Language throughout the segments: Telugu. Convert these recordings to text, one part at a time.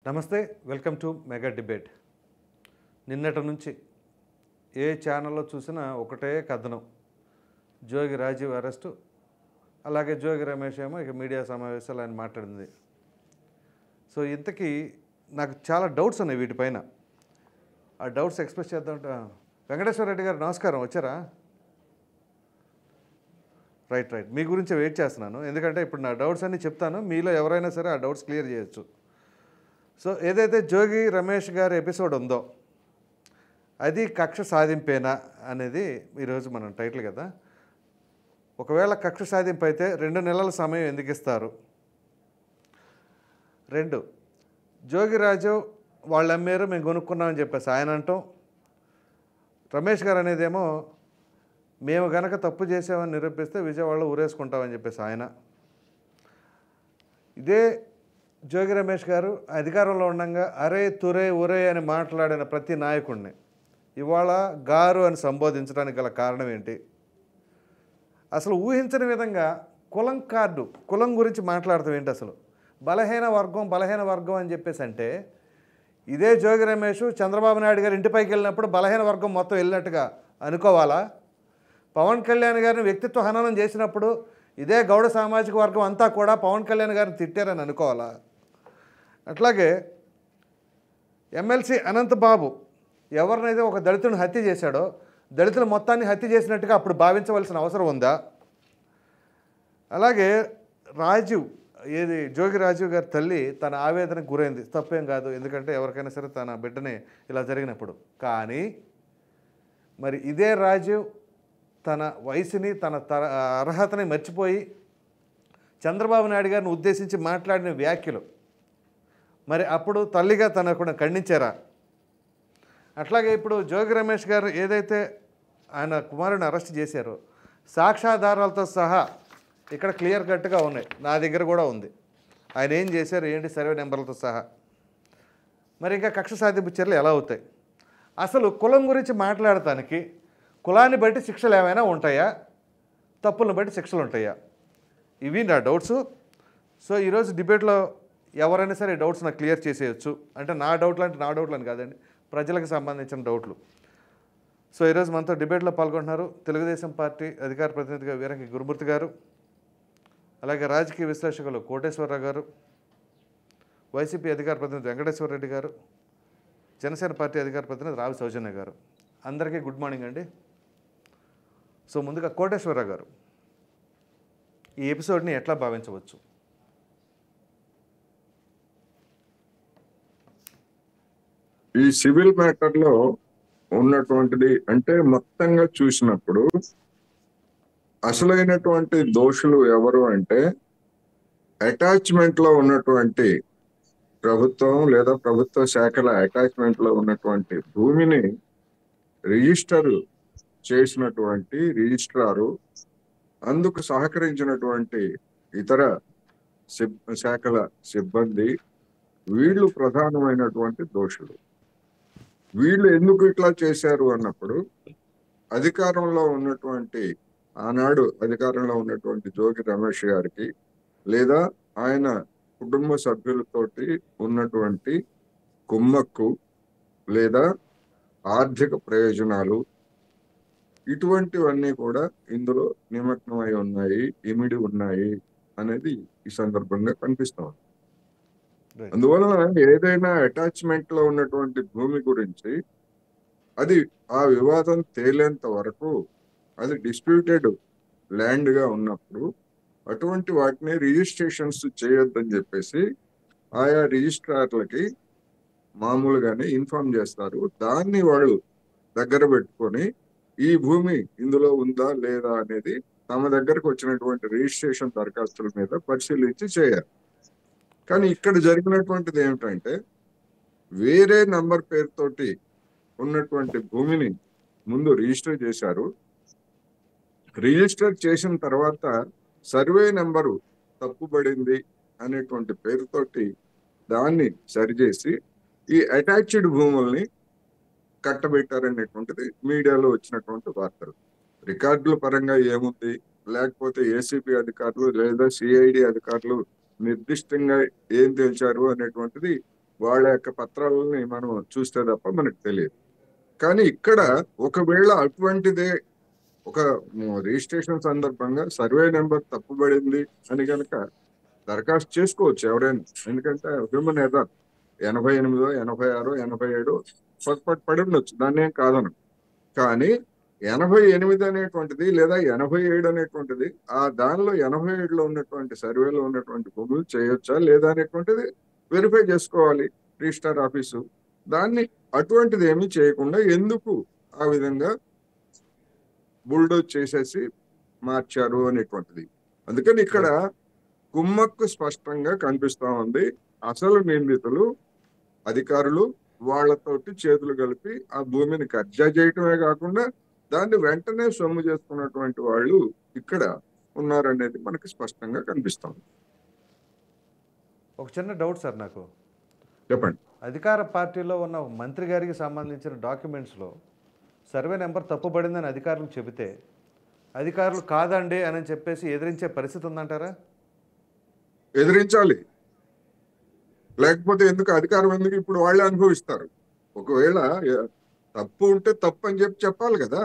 నమస్తే, వెల్కమ్ టు మెగా డిబేట్. నిన్నటి నుంచి ఏ ఛానల్లో చూసినా ఒకటే కథనం, జోగి రాజీవ్ అరెస్టు, అలాగే జోగి రమేష్ ఏమో ఇక మీడియా సమావేశాలు ఆయన మాట్లాడింది. సో ఇంతకీ నాకు చాలా డౌట్స్ ఉన్నాయి వీటిపైన. ఆ డౌట్స్ ఎక్స్ప్రెస్ చేద్దాం. వెంకటేశ్వర రెడ్డి గారు నమస్కారం, వచ్చారా? రైట్, మీ గురించి వెయిట్ చేస్తున్నాను, ఎందుకంటే ఇప్పుడు నా డౌట్స్ అన్నీ చెప్తాను, మీలో ఎవరైనా సరే ఆ డౌట్స్ క్లియర్ చేయొచ్చు. సో ఏదైతే జోగి రమేష్ గారి ఎపిసోడ్ ఉందో అది కక్ష సాధింపేనా అనేది ఈరోజు మనం టైటిల్ కదా. ఒకవేళ కక్ష సాధింపు అయితే 2 నెలల సమయం ఎందుకు ఇస్తారు? 2, జోగిరాజు వాళ్ళు అమ్మారు, మేము కొనుక్కున్నామని చెప్పేసి ఆయన అంటాం. రమేష్ గారు అనేదేమో మేము గనక తప్పు చేసామని నిరూపిస్తే విజయవాడలో ఊరేసుకుంటామని చెప్పేసి ఆయన. ఇదే జోగి రమేష్ గారు అధికారంలో ఉండగా అరే తురే ఒరే అని మాట్లాడిన ప్రతి నాయకుడిని ఇవాళ గారు అని సంబోధించడానికి గల కారణం ఏంటి? అసలు ఊహించని విధంగా కులం కార్డు, కులం గురించి మాట్లాడతాం ఏంటి? అసలు బలహీన వర్గం అని చెప్పేసి అంటే ఇదే జోగి రమేష్ చంద్రబాబు నాయుడు గారు ఇంటిపైకి వెళ్ళినప్పుడు బలహీన వర్గం మొత్తం వెళ్ళినట్టుగా అనుకోవాలా? పవన్ కళ్యాణ్ గారిని వ్యక్తిత్వ హననం చేసినప్పుడు ఇదే గౌడ సామాజిక వర్గం అంతా కూడా పవన్ కళ్యాణ్ గారిని తిట్టారని అనుకోవాలా? అట్లాగే ఎమ్మెల్సీ అనంతబాబు ఎవరినైతే ఒక దళితుని హత్య చేశాడో దళితుల మొత్తాన్ని హత్య చేసినట్టుగా అప్పుడు భావించవలసిన అవసరం ఉందా? అలాగే జోగి రాజీవ్ గారి తల్లి తన ఆవేదనకు గురైంది, తప్పేం కాదు, ఎందుకంటే ఎవరికైనా సరే తన బిడ్డని ఇలా జరిగినప్పుడు. కానీ మరి ఇదే రాజీవ్ తన వయసుని తన అర్హతని మర్చిపోయి చంద్రబాబు నాయుడు గారిని ఉద్దేశించి మాట్లాడిన వ్యాఖ్యలు మరి అప్పుడు తల్లిగా తన కూడా ఖండించారా? అట్లాగే ఇప్పుడు జోగి రమేష్ గారు ఏదైతే ఆయన కుమారుని అరెస్ట్ చేశారో సాక్ష్యాధారాలతో సహా ఇక్కడ క్లియర్ కట్గా ఉన్నాయి, నా దగ్గర కూడా ఉంది. ఆయన ఏం చేశారు ఏంటి సర్వే నెంబర్లతో సహా. మరి ఇంకా కక్ష సాధింపు చర్యలు ఎలా అవుతాయి? అసలు కులం గురించి మాట్లాడటానికి కులాన్ని బట్టి శిక్షలు ఏమైనా ఉంటాయా, తప్పులను బట్టి శిక్షలు ఉంటాయా? ఇవి నా డౌట్స్. సో ఈరోజు డిబేట్లో ఎవరైనా సరే డౌట్స్ నాకు క్లియర్ చేసేయచ్చు. అంటే నా డౌట్లు అని కాదండి, ప్రజలకు సంబంధించిన డౌట్లు. సో ఈరోజు మనతో డిబేట్లో పాల్గొంటున్నారు తెలుగుదేశం పార్టీ అధికార ప్రతినిధిగా వీరంగి గురుమూర్తి గారు, అలాగే రాజకీయ విశ్లేషకులు కోటేశ్వరరావు గారు, వైసీపీ అధికార ప్రతినిధి వెంకటేశ్వర రెడ్డి గారు, జనసేన పార్టీ అధికార ప్రతినిధి రావి సౌజన్య గారు. అందరికీ గుడ్ మార్నింగ్ అండి. సో ముందుగా కోటేశ్వరరావు గారు, ఈ ఎపిసోడ్ని ఎట్లా భావించవచ్చు? ఈ సివిల్ మ్యాటర్లో ఉన్నటువంటిది అంటే మొత్తంగా చూసినప్పుడు అసలైనటువంటి దోషులు ఎవరు అంటే అటాచ్మెంట్ లో ఉన్నటువంటి ప్రభుత్వం లేదా ప్రభుత్వ శాఖల అటాచ్మెంట్ లో ఉన్నటువంటి భూమిని రిజిస్టర్ చేసినటువంటి రిజిస్ట్రారు, అందుకు సహకరించినటువంటి ఇతర శాఖల సిబ్బంది, వీళ్ళు ప్రధానమైనటువంటి దోషులు. వీళ్ళు ఎందుకు ఇట్లా చేశారు అన్నప్పుడు అధికారంలో ఉన్నటువంటి ఆనాడు అధికారంలో ఉన్నటువంటి జోగి రమేష్ గారికి లేదా ఆయన కుటుంబ సభ్యులతోటి ఉన్నటువంటి కుమ్మక్కు లేదా ఆర్థిక ప్రయోజనాలు ఇటువంటివన్నీ కూడా ఇందులో నిమగ్నమై ఉన్నాయి, ఇమిడి ఉన్నాయి అనేది ఈ సందర్భంగా కనిపిస్తాం. అందువలన ఏదైనా అటాచ్మెంట్ లో ఉన్నటువంటి భూమి గురించి అది ఆ వివాదం తేలేంత వరకు అది డిస్ప్యూటెడ్ ల్యాండ్ గా ఉన్నప్పుడు అటువంటి వాటిని రిజిస్ట్రేషన్స్ చేయొద్దని చెప్పేసి ఆయా రిజిస్ట్రార్లకి మామూలుగానే ఇన్ఫార్మ్ చేస్తారు. దాన్ని వాళ్ళు దగ్గర పెట్టుకొని ఈ భూమి ఇందులో ఉందా లేదా అనేది తమ దగ్గరకు వచ్చినటువంటి రిజిస్ట్రేషన్ దరఖాస్తుల మీద పరిశీలించి చేయాలి. కానీ ఇక్కడ జరిగినటువంటిది ఏమిటంటే వేరే నంబర్ పేరుతోటి ఉన్నటువంటి భూమిని ముందు రిజిస్టర్ చేశారు. రిజిస్టర్ చేసిన తర్వాత సర్వే నెంబరు తప్పుబడింది అనేటువంటి పేరుతోటి దాన్ని సరిచేసి ఈ అటాచ్డ్ భూముల్ని కట్టబెట్టారనేటువంటిది మీడియాలో వచ్చినటువంటి వార్తలు. రికార్డుల పరంగా ఏముంది, లేకపోతే ఏసీబీ అధికారులు లేదా సిఐడి అధికారులు నిర్దిష్టంగా ఏం తేల్చారు అనేటువంటిది వాళ్ళ యొక్క పత్రాలని మనం చూస్తే తప్ప మనకు తెలియదు. కానీ ఇక్కడ ఒకవేళ అటువంటిదే ఒక రిజిస్ట్రేషన్ సందర్భంగా సర్వే నెంబర్ తప్పుబడింది అని కనుక దరఖాస్తు చేసుకోవచ్చు ఎవరైనా. ఎందుకంటే హ్యూమన్ ఎర్రర్ 88, 86, 87 పొరపాటు పడి ఉండొచ్చు, దాన్ని ఏం కాదను. కానీ 88 అనేటువంటిది లేదా 87 అనేటువంటిది ఆ దానిలో 87లో ఉన్నటువంటి సర్వేలో ఉన్నటువంటి భూములు చేయొచ్చా లేదా అనేటువంటిది వెరిఫై చేసుకోవాలి రిజిస్ట్రార్ ఆఫీసు. దాన్ని అటువంటిది ఏమీ చేయకుండా ఎందుకు ఆ విధంగా బుల్డోజ్ చేసేసి మార్చారు అనేటువంటిది. అందుకని ఇక్కడ కుమ్మక్కు స్పష్టంగా కనిపిస్తా ఉంది. అసలు నిందితులు అధికారులు వాళ్ళతోటి చేతులు కలిపి ఆ భూమిని కబ్జా చేయటమే కాకుండా దాన్ని వెంటనే సొమ్ము చేసుకున్నటువంటి వాళ్ళు ఇక్కడ ఉన్నారనేది మనకి స్పష్టంగా కనిపిస్తుంది. ఒక చిన్న డౌట్ సార్ నాకు. చెప్పండి. అధికార పార్టీలో ఉన్న మంత్రి గారికి సంబంధించిన డాక్యుమెంట్స్లో సర్వే నెంబర్ తప్పుబడిందని అధికారులు చెబితే అధికారులు కాదండి అని చెప్పేసి ఎదిరించే పరిస్థితి ఉందంటారా? ఎదిరించాలి, లేకపోతే ఎందుకు అధికారం ఎందుకు? ఇప్పుడు వాళ్ళే అనుభవిస్తారు. ఒకవేళ తప్పు ఉంటే తప్పు అని చెప్పాలి కదా.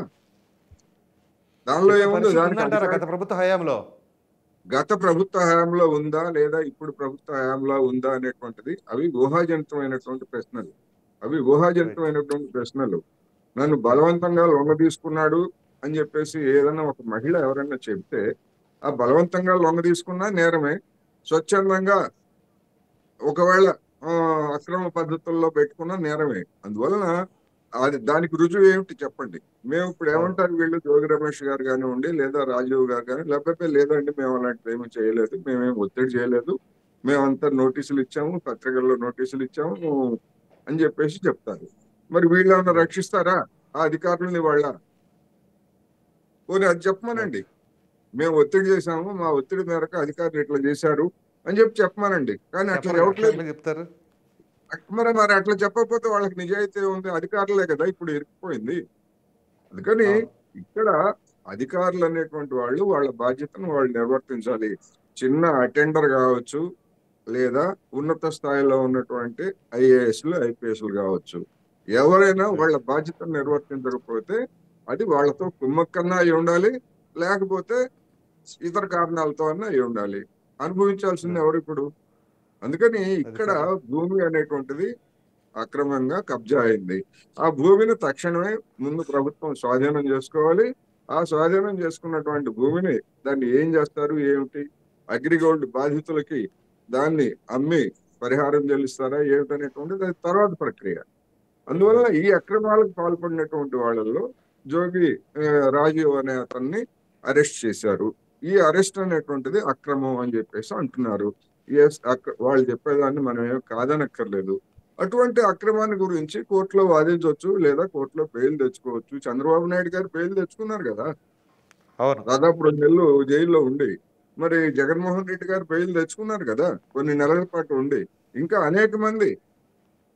దానిలో ఏముంది? గత ప్రభుత్వ హయాంలో ఉందా లేదా ఇప్పుడు ప్రభుత్వ హయాంలో ఉందా అనేటువంటిది అవి ఊహాజనితమైనటువంటి ప్రశ్నలు. నన్ను బలవంతంగా లొంగ తీసుకున్నాడు అని చెప్పేసి ఏదైనా ఒక మహిళ ఎవరైనా చెప్తే ఆ బలవంతంగా లొంగ తీసుకున్నా నేరమే. స్వచ్ఛందంగా ఒకవేళ అక్రమ పద్ధతుల్లో పెట్టుకున్న నేరమే. అందువలన దానికి రుజువు ఏమిటి చెప్పండి? మేము ఇప్పుడు ఏమంటారు వీళ్ళు, జోగి రమేష్ గారు కానివ్వండి లేదా రాజీవ్ గారు కానీ, లేకపోతే లేదండి మేము అలాంటిది ఏమీ చేయలేదు, మేమేం ఒత్తిడి చేయలేదు, మేమంతా నోటీసులు ఇచ్చాము, పత్రికల్లో నోటీసులు ఇచ్చాము అని చెప్పేసి చెప్తారు. మరి వీళ్ళని రక్షిస్తారా ఆ అధికారులని? వాళ్ళ పోనీ అది చెప్పమనండి. మేము ఒత్తిడి చేశాము, మా ఒత్తిడి మేరకు అధికారులు ఇట్లా చేశారు అని చెప్పమనండి. కానీ అట్లా చెప్పట్లేదు. చెప్తారు మరి అట్లా చెప్పకపోతే వాళ్ళకి నిజాయితీ ఉంది, అధికారులే కదా ఇప్పుడు ఇరుక్కుపోయింది. అందుకని ఇక్కడ అధికారులు అనేటువంటి వాళ్ళు వాళ్ళ బాధ్యతను వాళ్ళు నిర్వర్తించాలి. చిన్న అటెండర్ కావచ్చు లేదా ఉన్నత స్థాయిలో ఉన్నటువంటి IASలు IPSలు కావచ్చు, ఎవరైనా వాళ్ళ బాధ్యతను నిర్వర్తించకపోతే అది వాళ్ళతో కుమ్మక్కన్నా అయి ఉండాలి, లేకపోతే ఇతర కారణాలతో అన్నా అయి ఉండాలి. అనుభవించాల్సింది ఎవరు ఇప్పుడు? అందుకని ఇక్కడ భూమి అనేటువంటిది అక్రమంగా కబ్జా అయింది. ఆ భూమిని తక్షణమే ముందు ప్రభుత్వం స్వాధీనం చేసుకోవాలి. ఆ స్వాధీనం చేసుకున్నటువంటి భూమిని దాన్ని ఏం చేస్తారు ఏమిటి, అగ్రిగోల్డ్ బాధితులకి దాన్ని అమ్మి పరిహారం చెల్లిస్తారా ఏమిటనేటువంటిది అది తర్వాత ప్రక్రియ. అందువల్ల ఈ అక్రమాలకు పాల్పడినటువంటి వాళ్ళల్లో జోగి రాజీవ్ అనే అతన్ని అరెస్ట్ చేశారు. ఈ అరెస్ట్ అనేటువంటిది అక్రమం అని చెప్పేసి అంటున్నారు. వాళ్ళు చెప్పేదాన్ని మనం ఏం కాదనక్కర్లేదు. అటువంటి అక్రమాన్ని గురించి కోర్టులో వాదించవచ్చు లేదా కోర్టులో బెయిల్ తెచ్చుకోవచ్చు. చంద్రబాబు నాయుడు గారు బెయిల్ తెచ్చుకున్నారు కదా, దాదాపు 2 నెలలు జైల్లో ఉండి. మరి జగన్మోహన్ రెడ్డి గారు బెయిల్ తెచ్చుకున్నారు కదా కొన్ని నెలల పాటు ఉండి. ఇంకా అనేక మంది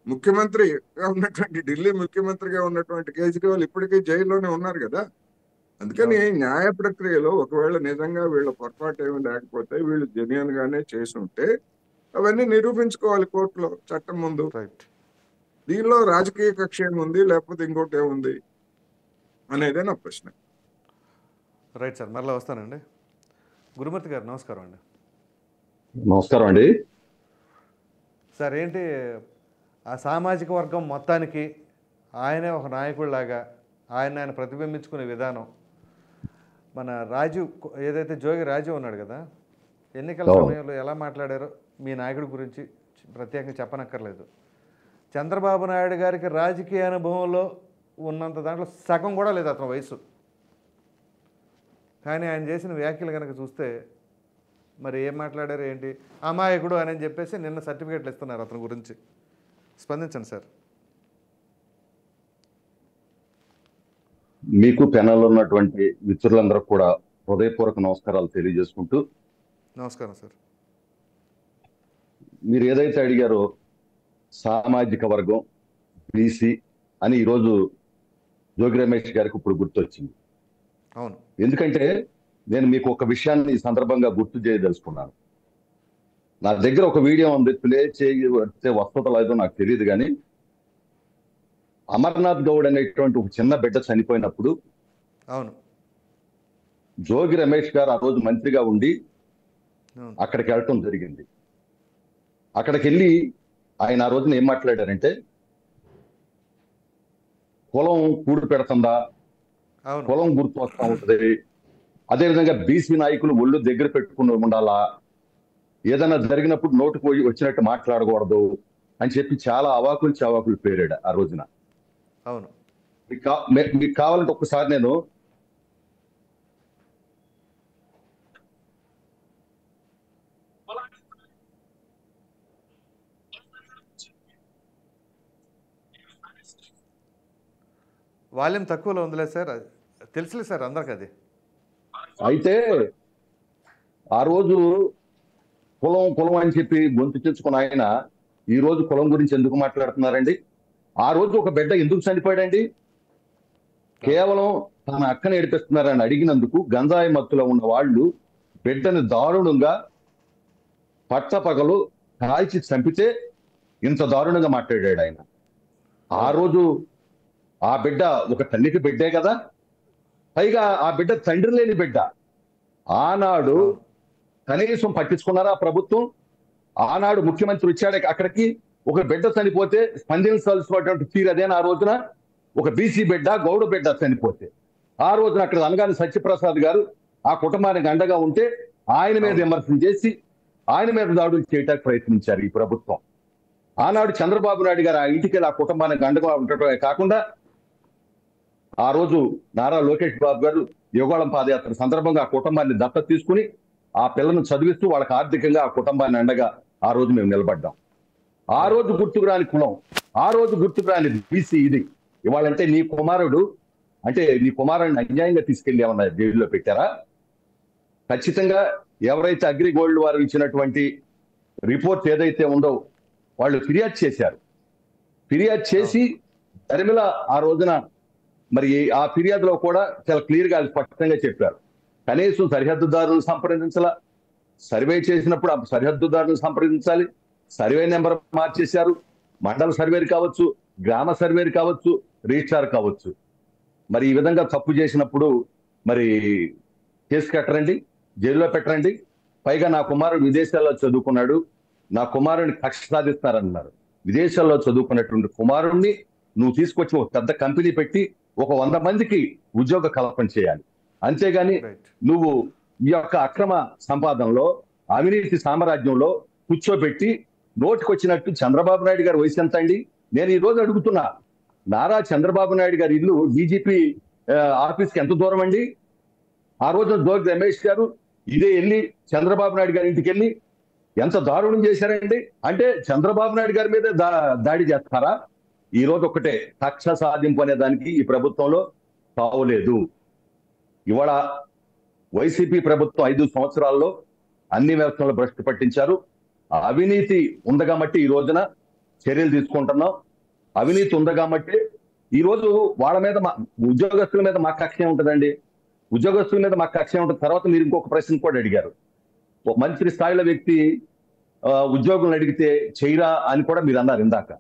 ముఖ్యమంత్రిగా ఉన్నటువంటి ఢిల్లీ ముఖ్యమంత్రిగా ఉన్నటువంటి కేజ్రీవాల్ ఇప్పటికీ జైల్లోనే ఉన్నారు కదా. అందుకని న్యాయ ప్రక్రియలో ఒకవేళ నిజంగా వీళ్ళ పొరపాటు ఏమి లేకపోతే వీళ్ళు జెన్యూన్ గానే చేసి ఉంటే అవన్నీ నిరూపించుకోవాలి కోర్టులో, చట్టం ముందు. దీనిలో రాజకీయ కక్ష ఏముంది లేకపోతే ఇంకోటి ఏముంది అనేదే నా ప్రశ్న. రైట్ సార్, మరలా వస్తానండి. గురుమూర్తి గారు నమస్కారం అండి. నమస్కారం అండి సార్. ఏంటి ఆ సామాజిక వర్గం మొత్తానికి ఆయనే ఒక నాయకుడిలాగా ఆయన ప్రతిబింబించుకునే విధానం, మన రాజీవ్ ఏదైతే జోగి రాజీవ్ ఉన్నాడు కదా, ఎన్నికల సమయంలో ఎలా మాట్లాడారో మీ నాయకుడి గురించి ప్రత్యేకంగా చెప్పనక్కర్లేదు. చంద్రబాబు నాయుడు గారికి రాజకీయ అనుభవంలో ఉన్నంత దాంట్లో సగం కూడా లేదు అతని వయసు. కానీ ఆయన చేసిన వ్యాఖ్యలు కనుక చూస్తే మరి ఏం మాట్లాడారు ఏంటి, అమాయకుడు అని చెప్పేసి నిన్న సర్టిఫికేట్లు ఇస్తున్నారు అతని గురించి. స్పందించండి సార్. మీకు పెనల్ ఉన్నటువంటి మిత్రులందరూ కూడా హృదయపూర్వక నమస్కారాలు తెలియజేసుకుంటూ. నమస్కారం సార్. మీరు ఏదైతే అడిగారో సామాజిక వర్గం బీసీ అని ఈరోజు జోగి రమేష్ గారికి ఇప్పుడు గుర్తొచ్చింది. అవును, ఎందుకంటే నేను మీకు ఒక విషయాన్ని ఈ సందర్భంగా గుర్తు చేయదలుచుకున్నాను. నా దగ్గర ఒక వీడియో ఉంది, ప్లే చేస్తే వస్తుందో లేదో నాకు తెలియదు కానీ, అమర్నాథ్ గౌడ్ అనేటువంటి ఒక చిన్న బిడ్డ చనిపోయినప్పుడు అవును జోగి రమేష్ గారు ఆ రోజు మంత్రిగా ఉండి అవును అక్కడికి వెళ్ళటం జరిగింది. అక్కడికి వెళ్ళి ఆయన ఆ రోజున ఏం మాట్లాడారంటే, కులం కూడు పెడుతుందా, అవును కులం గుర్తు వస్తూ ఉంటుంది, అదేవిధంగా బీసీ నాయకులు ఒళ్ళు దగ్గర పెట్టుకుని ఉండాలా, ఏదైనా జరిగినప్పుడు నోటుకు పోయి వచ్చినట్టు మాట్లాడకూడదు అని చెప్పి చాలా అవాకులు చవాకులు పేరాడు ఆ రోజున. అవును మీకు కావాలంటే ఒక్కసారి నేను వాల్యూమ్ తక్కువలో ఉందిలే సార్, తెలుసులే సార్ అందరికి అది. అయితే ఆ రోజు కులం కులం అని చెప్పి గొంతు తెచ్చుకున్న ఆయన ఈ రోజు కులం గురించి ఎందుకు మాట్లాడుతున్నారండి? ఆ రోజు ఒక బిడ్డ ఎందుకు చనిపోయాడండి? కేవలం తన అక్కని ఏడిపిస్తున్నారని అడిగినందుకు గంజాయి మత్తులో ఉన్న వాళ్ళు బిడ్డని దారుణంగా పట్టపగలు కాల్చి చంపితే ఇంత దారుణంగా మాట్లాడాడు ఆయన. ఆ రోజు ఆ బిడ్డ ఒక తల్లికి బిడ్డే కదా, పైగా ఆ బిడ్డ తండ్రి లేని బిడ్డ. ఆనాడు కనీసం పట్టించుకున్నారా ప్రభుత్వం? ఆనాడు ముఖ్యమంత్రి వచ్చాడు అక్కడికి, ఒక బిడ్డ చనిపోతే స్పందించాల్సినటువంటి తీరు అదేనా? ఆ రోజున ఒక బీసీ బిడ్డ, గౌడ బిడ్డ చనిపోతే ఆ రోజున అక్కడ అనగానే సత్యప్రసాద్ గారు ఆ కుటుంబానికి అండగా ఉంటే ఆయన మీద విమర్శనం చేసి ఆయన మీద దాడులు చేయడానికి ప్రయత్నించారు ఈ ప్రభుత్వం. ఆనాడు చంద్రబాబు నాయుడు గారు ఆ ఇంటికి ఆ కుటుంబానికి అండగా ఉండటమే కాకుండా ఆ రోజు నారా లోకేష్ బాబు గారు యుగాళం పాదయాత్ర సందర్భంగా ఆ కుటుంబాన్ని దత్తత తీసుకుని ఆ పిల్లను చదివిస్తూ వాళ్ళకి ఆర్థికంగా ఆ కుటుంబాన్ని అండగా ఆ రోజు మేము నిలబడ్డాం. ఆ రోజు గుర్తుకు రాని కులం, ఆ రోజు గుర్తుకు రాని బీసీ ఇది. ఇవాళంటే నీ కుమారుడు అంటే నీ కుమారుడిని అన్యాయంగా తీసుకెళ్లి ఏమన్నా జైల్లో పెట్టారా? ఖచ్చితంగా ఎవరైతే అగ్రిగోల్డ్ వారు ఇచ్చినటువంటి రిపోర్ట్ ఏదైతే ఉందో వాళ్ళు ఫిర్యాదు చేశారు. ఫిర్యాదు చేసి దరిమిల ఆ రోజున మరి ఆ ఫిర్యాదులో కూడా చాలా క్లియర్ గా స్పష్టంగా చెప్పారు. కనీసం సరిహద్దుదారులను సంప్రదించాల, సర్వే చేసినప్పుడు ఆ సరిహద్దుదారులను సంప్రదించాలి. సర్వే నెంబర్ మార్చేశారు. మండల సర్వేలు కావచ్చు, గ్రామ సర్వేలు కావచ్చు, రిజిస్ట్రార్ కావచ్చు. మరి ఈ విధంగా తప్పు చేసినప్పుడు మరి కేసు కట్టరండి, జైల్లో పెట్టరండి. పైగా నా కుమారుడు విదేశాల్లో చదువుకున్నాడు, నా కుమారుడిని కక్ష సాధిస్తారన్నారు. విదేశాల్లో చదువుకున్నటువంటి కుమారుణ్ణి నువ్వు తీసుకొచ్చి ఒక పెద్ద కంపెనీ పెట్టి ఒక 100 మందికి ఉద్యోగ కల్పన చేయాలి. అంతేగాని నువ్వు ఈ యొక్క అక్రమ సంపాదనలో అవినీతి సామ్రాజ్యంలో కూర్చోబెట్టి నోటికొచ్చినట్టు చంద్రబాబు నాయుడు గారి వయసు ఎంత అండి? నేను ఈ రోజు అడుగుతున్నా, నారా చంద్రబాబు నాయుడు గారి ఇల్లు డీజీపీ ఆఫీస్కి ఎంత దూరం అండి? ఆ రోజు జోగి రమేష్ గారు ఇదే వెళ్ళి చంద్రబాబు నాయుడు గారి ఇంటికి వెళ్ళి ఎంత దారుణం చేశారండి. అంటే చంద్రబాబు నాయుడు గారి మీద దాడి చేస్తారా? ఈ రోజు ఒకటే, కక్ష సాధింపు అనే దానికి ఈ ప్రభుత్వంలో తావులేదు. ఇవాళ వైసీపీ ప్రభుత్వం 5 సంవత్సరాల్లో అన్ని వ్యవస్థలను భ్రష్టు పట్టించారు. అవినీతి ఉందగాబట్టి ఈ రోజున చర్యలు తీసుకుంటున్నాం. అవినీతి ఉందగాబట్టి ఈ రోజు వాళ్ళ మీద ఉద్యోగస్తుల మీద మాకు కక్ష ఉంటుందండి. ఉద్యోగస్తుల మీద మాకు కక్ష ఉంటుంది. తర్వాత మీరు ఇంకొక ప్రశ్న కూడా అడిగారు, ఒక మంత్రి స్థాయిలో వ్యక్తి ఉద్యోగులను అడిగితే చేయరా అని కూడా మీరు అన్నారు ఇందాక.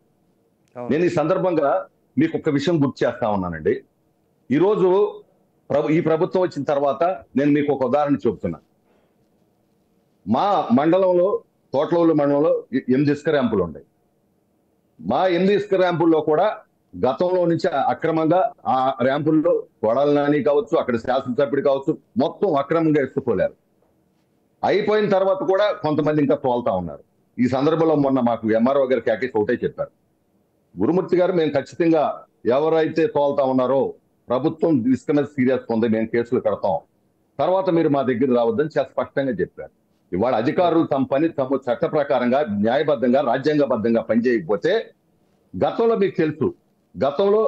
నేను ఈ సందర్భంగా మీకు ఒక విషయం గుర్తు చేస్తా ఉన్నానండి. ఈరోజు ఈ ప్రభుత్వం వచ్చిన తర్వాత నేను మీకు ఒక ఉదాహరణ చెబుతున్నా. మా మండలంలో, తోటలూరు మండలంలో 8 ఇసుక ర్యాంపులు ఉన్నాయి. మా 8 ఇసుక ర్యాంపుల్లో కూడా గతంలో నుంచి అక్రమంగా ఆ ర్యాంపుల్లో కొడాలి నాని కావచ్చు, అక్కడ శాసనసభ్యుడు కావచ్చు, మొత్తం అక్రమంగా ఇసుకుపోలేరు. అయిపోయిన తర్వాత కూడా కొంతమంది ఇంకా తోలుతా ఉన్నారు. ఈ సందర్భంలో మొన్న మాకు ఎంఆర్ఓ గారు కేకేసి ఒకటే చెప్పారు, గురుమూర్తి గారు మేము ఖచ్చితంగా ఎవరైతే తోలుతా ఉన్నారో ప్రభుత్వం ఇసుక మీద సీరియస్ ఉంది, మేము కేసులు కడతాం, తర్వాత మీరు మా దగ్గర రావద్దని చాలా స్పష్టంగా చెప్పారు. ఇవాళ అధికారులు తమ పని తమ చట్ట ప్రకారంగా న్యాయబద్ధంగా రాజ్యాంగబద్ధంగా పనిచేయకపోతే, గతంలో మీకు తెలుసు, గతంలో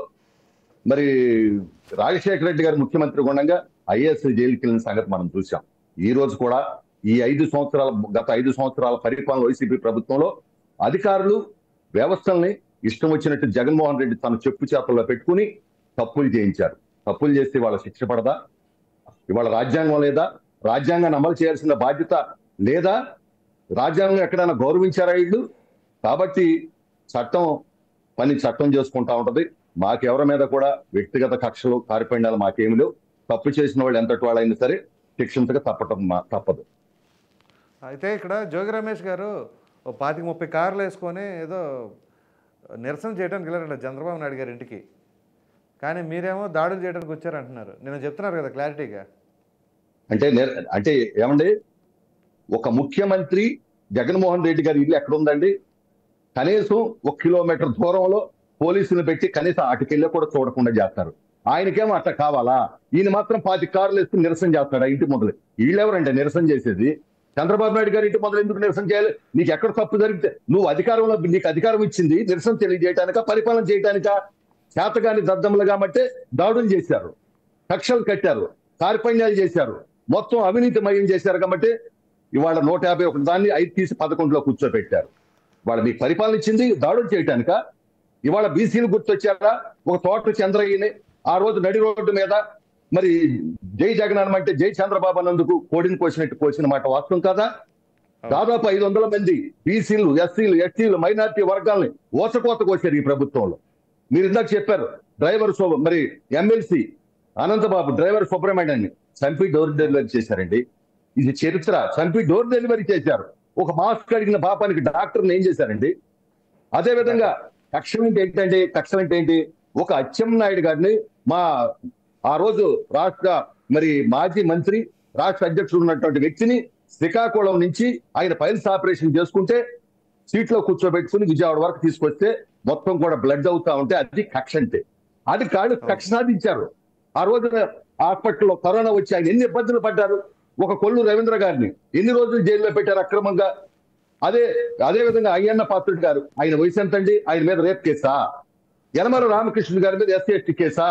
మరి రాజశేఖర రెడ్డి గారు ముఖ్యమంత్రి ఉండగా ఐఏఎస్ జైలుకి వెళ్ళిన సంగతి మనం చూసాం. ఈ రోజు కూడా ఈ గత 5 సంవత్సరాల పరిపాలన వైసీపీ ప్రభుత్వంలో అధికారులు వ్యవస్థల్ని ఇష్టం వచ్చినట్టు జగన్మోహన్ రెడ్డి తన చెప్పు చేపల్లో పెట్టుకుని తప్పులు చేయించారు. తప్పులు చేస్తే వాళ్ళ శిక్ష పడదా? ఇవాళ రాజ్యాంగం లేదా? రాజ్యాంగాన్ని అమలు చేయాల్సిన బాధ్యత లేదా? రాజ్యాంగం ఎక్కడైనా గౌరవించారా వీళ్ళు? కాబట్టి చట్టం పని చట్టం చేసుకుంటా ఉంటది. మాకెవరి మీద కూడా వ్యక్తిగత కక్షలు కార్యపండాలు మాకేమి లేవు. తప్పు చేసిన వాళ్ళు ఎంతటి వాళ్ళైనా సరే శిక్షించక తప్పదు. అయితే ఇక్కడ జోగి రమేష్ గారు ఓ 25-30 కార్లు వేసుకొని ఏదో నిరసన చేయడానికి వెళ్ళారంట చంద్రబాబు నాయుడు గారి ఇంటికి. కానీ మీరేమో దాడులు చేయడానికి వచ్చారంటున్నారు. నేను చెప్తున్నారు కదా క్లారిటీగా. అంటే ఏమండి, ఒక ముఖ్యమంత్రి జగన్మోహన్ రెడ్డి గారి ఇల్లు ఎక్కడ ఉందండి? కనీసం 1 కిలోమీటర్ దూరంలో పోలీసులు పెట్టి కనీసం అటుకెళ్ళి కూడా చూడకుండా చేస్తారు. ఆయనకేమో అట్లా కావాలా? ఈయన మాత్రం 25 కార్లు వేసుకుని నిరసన చేస్తాడు ఆ ఇంటి మొదలు. వీళ్ళెవరంటే నిరసన చేసేది? చంద్రబాబు నాయుడు గారి ఇంటి మొదలు ఎందుకు నిరసన చేయాలి? నీకు ఎక్కడ తప్పు జరిగితే నీకు అధికారం ఇచ్చింది నిరసన తెలియజేయటానికా, పరిపాలన చేయటానికా? చేతగాని దద్దములు కాబట్టి దాడులు చేశారు, కక్షలు కట్టారు, కార్యపణ్యాలు చేశారు, మొత్తం అవినీతిమయం చేశారు. కాబట్టి ఇవాళ 151 దాన్ని 5 తీసి 11లో కూర్చోబెట్టారు. వాళ్ళ మీకు పరిపాలన ఇచ్చింది దాడులు చేయటానిక? ఇవాళ బీసీలు గుర్తొచ్చారా? ఒక తోట చంద్రయ్యని ఆ రోజు నడి రోడ్డు మీద మరి జై జగన్ అనమంటే జై చంద్రబాబు అన్నందుకు కోడిని కోసినట్టు కోసిన మాట వాస్తవం కదా? దాదాపు 500 మంది బీసీలు, ఎస్సీలు, ఎస్టీలు, మైనార్టీ వర్గాల్ని ఓసకోత కోసారు ఈ ప్రభుత్వంలో. మీరు ఇందాక చెప్పారు డ్రైవర్ మరి ఎమ్మెల్సీ అనంతబాబు డ్రైవర్ సుబ్రహ్మణ్యాన్ని చంపి డోర్ డెలివరీ చేశారండి. ఇది చరిత్ర. చంపి డోర్ డెలివరీ చేశారు. ఒక మాస్క్ అడిగిన పాపానికి డాక్టర్ని ఏం చేశారండి? అదే విధంగా కక్షలు అంటే ఏంటి? ఒక అచ్చెన్నాయుడు గారిని ఆ రోజు రాష్ట్ర మరి మాజీ మంత్రి, రాష్ట్ర అధ్యక్షుడు ఉన్నటువంటి వ్యక్తిని శ్రీకాకుళం నుంచి ఆయన పైల్స్ ఆపరేషన్ చేసుకుంటే సీట్లో కూర్చోబెట్టుకుని విజయవాడ వరకు తీసుకొస్తే మొత్తం కూడా బ్లడ్ అవుతా ఉంటే అది కక్ష అంటే. అది కాళ్ళు కక్ష సాధించారు. ఆ రోజున హాస్పిటల్లో కరోనా వచ్చి ఆయన ఎన్ని ఇబ్బందులు పడ్డారు. ఒక కొల్లు రవీంద్ర గారిని ఎన్ని రోజులు జైల్లో పెట్టారు అక్రమంగా. అదే విధంగా అయ్యన్న పాత్రుడు గారు, ఆయన వయసు ఎంతండి? ఆయన మీద రేప్ కేసా? యనమల రామకృష్ణ గారి మీద ఎస్సీ ఎస్టీ కేసా?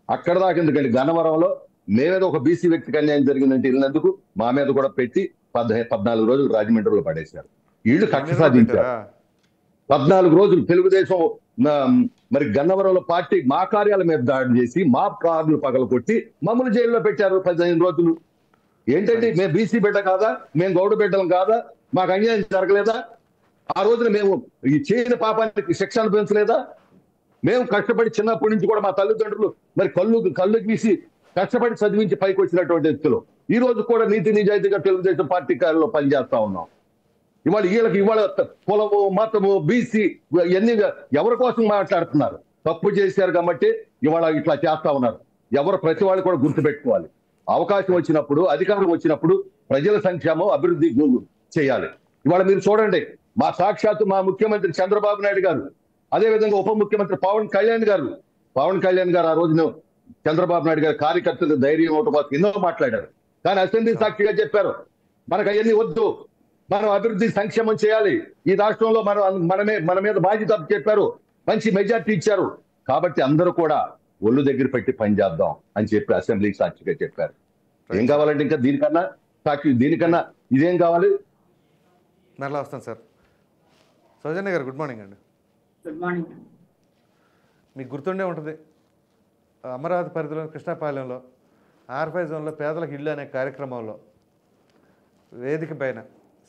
అక్కడ దాకా ఎందుకండి? గన్నవరంలో మేమేదో ఒక బీసీ వ్యక్తికి అన్యాయం జరిగిందంటే వెళ్ళినందుకు మా మీద కూడా పెట్టి 14 రోజులు రాజమండ్రిలో పడేశారు. వీళ్ళు కక్ష సాధించారు. 14 రోజులు తెలుగుదేశం మరి గన్నవరంలో పార్టీ మా కార్యాల మీద దాడి చేసి మా కార్లు పగలగొట్టి మమ్మల్ని జైల్లో పెట్టారు 15 రోజులు. ఏంటంటే మేము బీసీ బిడ్డ కాదా? మేము గౌడ బిడ్డలం కాదా? మాకు అన్యాయం జరగలేదా? ఆ రోజున మేము ఈ చేయని పాపానికి శిక్ష అనిపించలేదా? మేము కష్టపడి చిన్నప్పటి నుంచి కూడా మా తల్లిదండ్రులు మరి కళ్ళు గీసి కష్టపడి చదివించి పైకి వచ్చినటువంటి వ్యక్తులు ఈ రోజు కూడా నీతి నిజాయితీగా తెలుగుదేశం పార్టీ కార్యాలయంలో పనిచేస్తా ఉన్నాం. ఇవాళ కులము, మతము, బీసీ ఇవన్నీ ఎవరి కోసం మాట్లాడుతున్నారు? తప్పు చేశారు కాబట్టి ఇవాళ ఇట్లా చేస్తా ఉన్నారు. ప్రతి వాళ్ళు కూడా గుర్తుపెట్టుకోవాలి. అవకాశం వచ్చినప్పుడు, అధికారం వచ్చినప్పుడు ప్రజల సంక్షేమం, అభివృద్ధి చేయాలి. ఇవాళ మీరు చూడండి, సాక్షాత్తు మా ముఖ్యమంత్రి చంద్రబాబు నాయుడు గారు, అదేవిధంగా ఉప ముఖ్యమంత్రి పవన్ కళ్యాణ్ గారు ఆ రోజున చంద్రబాబు నాయుడు గారు కార్యకర్తలు ధైర్యం ఒకటి కోసం ఎన్నో మాట్లాడారు. కానీ అసెంబ్లీ సాక్షిగా చెప్పారు, మనకు అవన్నీ వద్దు, మనం అభివృద్ధి సంక్షేమం చేయాలి, ఈ రాష్ట్రంలో మన మీద బాధ్యత చెప్పారు, మంచి మెజార్టీ ఇచ్చారు. కాబట్టి అందరూ కూడా ఒళ్ళు దగ్గర పెట్టి పనిచేద్దాం అని చెప్పి అసెంబ్లీకి సాక్షిగా చెప్పారు. ఏం కావాలంటే ఇంకా దీనికన్నా ఇదేం కావాలి? మరలా వస్తాను సార్. సౌజన్య గారు గుడ్ మార్నింగ్ అండి. Good morning. మీకు గుర్తుండే ఉంటుంది, అమరావతి పరిధిలో కృష్ణాపాలెంలో R5 జోన్లో పేదలకు ఇల్లు అనే కార్యక్రమంలో వేదిక పైన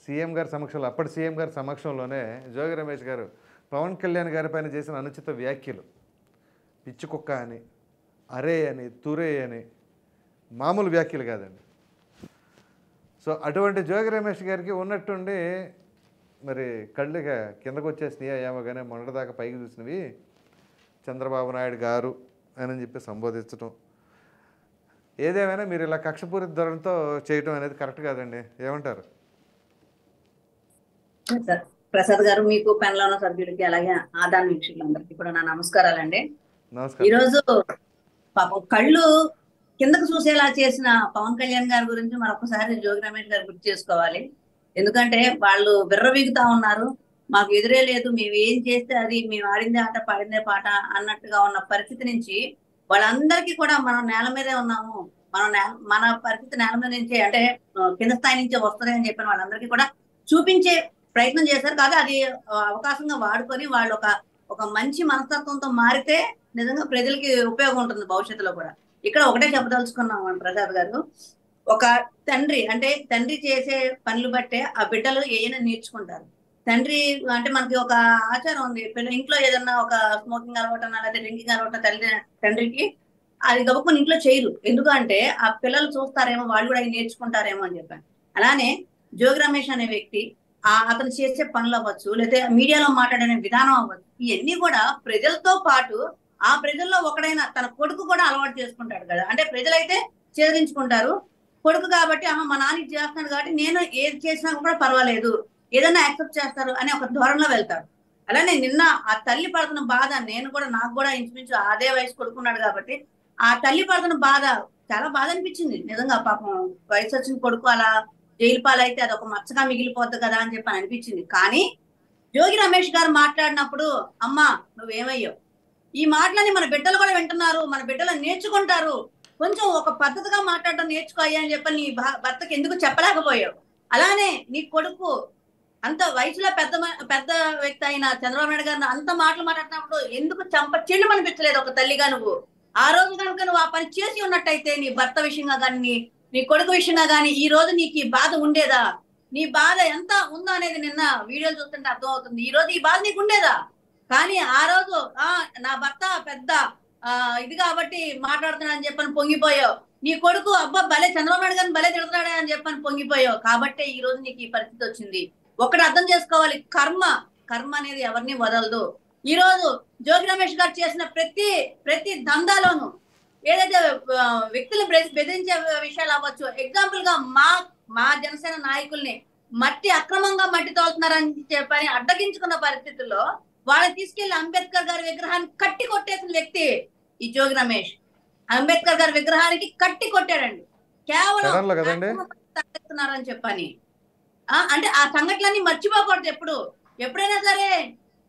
సీఎం గారి సమక్షంలో, అప్పటి సీఎం గారి సమక్షంలోనే జోగి రమేష్ గారు పవన్ కళ్యాణ్ గారి పైన చేసిన అనుచిత వ్యాఖ్యలు, పిచ్చి కుక్క అని, అరే అని, తురే అని, మామూలు వ్యాఖ్యలు కాదండి. సో అటువంటి జోగి రమేష్ గారికి ఉన్నట్టుండి మరి కళ్ళుగా కిందకు వచ్చేసినాయి ఏమో, కానీ మొన్నటిదాకా పైకి చూసినవి చంద్రబాబు నాయుడు గారు అని చెప్పి సంబోధించడం, ఏదేమైనా మీరు ఇలా కక్షపూరిత ధోరణితో చేయటం అనేది కరెక్ట్ కాదండి. ఏమంటారు? ప్రసాద్ గారు, మీకు పెన్లో ఉన్న సభ్యులకి అలాగే ఆదాన్ వీక్షకులందరికీ కూడా నా నమస్కారాలండి. నమస్కారం. ఈరోజు పాపం కళ్ళు కిందకు చూసేలా చేసిన పవన్ కళ్యాణ్ గారి గురించి మరొకసారి జోగి రమేష్ గారు గుర్తు చేసుకోవాలి. ఎందుకంటే వాళ్ళు విర్రవీగుతా ఉన్నారు, మాకు ఎదురే లేదు, మేము ఏం చేస్తే అది, మేము ఆడిందే ఆట పాడిందే పాట అన్నట్టుగా ఉన్న పరిస్థితి నుంచి వాళ్ళందరికీ కూడా మనం నేల మీదే ఉన్నాము, మన పరిస్థితి నేల మీద నుంచే, అంటే కింద స్థాయి నుంచే వస్తుంది అని చెప్పిన వాళ్ళందరికీ కూడా చూపించే ప్రయత్నం చేశారు. కాదు, అది అవకాశంగా వాడుకొని వాళ్ళు ఒక మంచి మనస్తత్వంతో మారితే నిజంగా ప్రజలకి ఉపయోగం ఉంటుంది భవిష్యత్తులో కూడా. ఇక్కడ ఒకటే చెప్పదలుచుకున్నాం ప్రసాద్ గారు, ఒక తండ్రి అంటే తండ్రి చేసే పనులు బట్టే ఆ బిడ్డలు ఏమైనా నేర్చుకుంటారు. తండ్రి అంటే మనకి ఒక ఆచారం ఉంది, ఇంట్లో ఏదన్నా ఒక స్మోకింగ్ అలవాటన్నా లేకపోతే డ్రింకింగ్ అలవాటు తండ్రికి అది గబుక్కుని ఇంట్లో చేయరు. ఎందుకంటే ఆ పిల్లలు చూస్తారేమో, వాళ్ళు కూడా అవి నేర్చుకుంటారేమో అని చెప్పాను. అలానే జోగి రమేష్ అనే వ్యక్తి అతను చేసే పనులు అవ్వచ్చు, లేకపోతే మీడియాలో మాట్లాడే విధానం అవ్వచ్చు, ఇవన్నీ కూడా ప్రజలతో పాటు ఆ ప్రజల్లో ఒకడైన తన కొడుకు కూడా అలవాటు చేసుకుంటాడు కదా. అంటే ప్రజలైతే చేదరించుకుంటారు, కొడుకు కాబట్టి మా నాన్న చేస్తున్నాడు కాబట్టి నేను ఏది చేసినా కూడా పర్వాలేదు, ఏదైనా యాక్సెప్ట్ చేస్తారు అనే ఒక ధోరణిలో వెళ్తాడు. అలానే నిన్న ఆ తల్లి పడుతున్న బాధ, నేను కూడా నాకు కూడా ఇంచుమించు అదే వయసు కొడుకున్నాడు కాబట్టి ఆ తల్లి పడుతున్న బాధ చాలా బాధ అనిపించింది నిజంగా. పాపం వయసు వచ్చిన కొడుకు అలా జైలు పాలైతే అది ఒక మచ్చగా మిగిలిపోద్ది కదా అని చెప్పి అనిపించింది. కానీ జోగి రమేష్ గారు మాట్లాడినప్పుడు అమ్మా నువ్వేమయ్యావు, ఈ మాటలని మన బిడ్డలు కూడా వింటున్నారు, మన బిడ్డలు నేర్చుకుంటారు, కొంచెం ఒక పద్ధతిగా మాట్లాడడం నేర్చుకోయ్యా అని చెప్పి నీ భర్తకి ఎందుకు చెప్పలేకపోయావు. అలానే నీ కొడుకు అంత వయసులో పెద్ద వ్యక్తి అయిన చంద్రబాబు నాయుడు గారిని అంత మాటలు మాట్లాడినప్పుడు ఎందుకు చెల్లు అనిపించలేదు ఒక తల్లిగా నువ్వు? ఆ రోజు కనుక నువ్వు ఆ పని చేసి ఉన్నట్టయితే నీ భర్త విషయంగా కానీ నీ కొడుకు విషయంగా కానీ ఈ రోజు నీకు ఈ బాధ ఉండేదా? నీ బాధ ఎంత ఉందో అనేది నిన్న వీడియోలు చూస్తుంటే అర్థం అవుతుంది. ఈ రోజు ఈ బాధ నీకు ఉండేదా? కానీ ఆ రోజు నా భర్త పెద్ద ఇది కాబట్టి మాట్లాడుతున్నాడని చెప్పని పొంగిపోయావు. నీ కొడుకు అబ్బా భలే చంద్రబాబు నాయుడు గారిని భలే తిడుతున్నాడే అని చెప్పని పొంగిపోయావు. కాబట్టి ఈ రోజు నీకు ఈ పరిస్థితి వచ్చింది. ఒకటి అర్థం చేసుకోవాలి, కర్మ అనేది ఎవరిని వదలదు. ఈ రోజు జోగి రమేష్ గారు చేసిన ప్రతి దందాలోనూ ఏదైతే వ్యక్తులు బెదిరించే విషయాలు అవ్వచ్చు, ఎగ్జాంపుల్ గా మా జనసేన నాయకుల్ని అక్రమంగా మట్టి తోలుతున్నారని చెప్పని అడ్డగించుకున్న పరిస్థితుల్లో వాళ్ళని తీసుకెళ్లి అంబేద్కర్ గారి విగ్రహాన్ని కట్టి కొట్టేసిన వ్యక్తి ఈ జోగి రమేష్. అంబేద్కర్ గారి విగ్రహానికి కట్టి కొట్టాడండి, కేవలం తగ్గిస్తున్నారని చెప్పని. అంటే ఆ సంఘటనలన్నీ మర్చిపోకూడదు. ఎప్పుడైనా సరే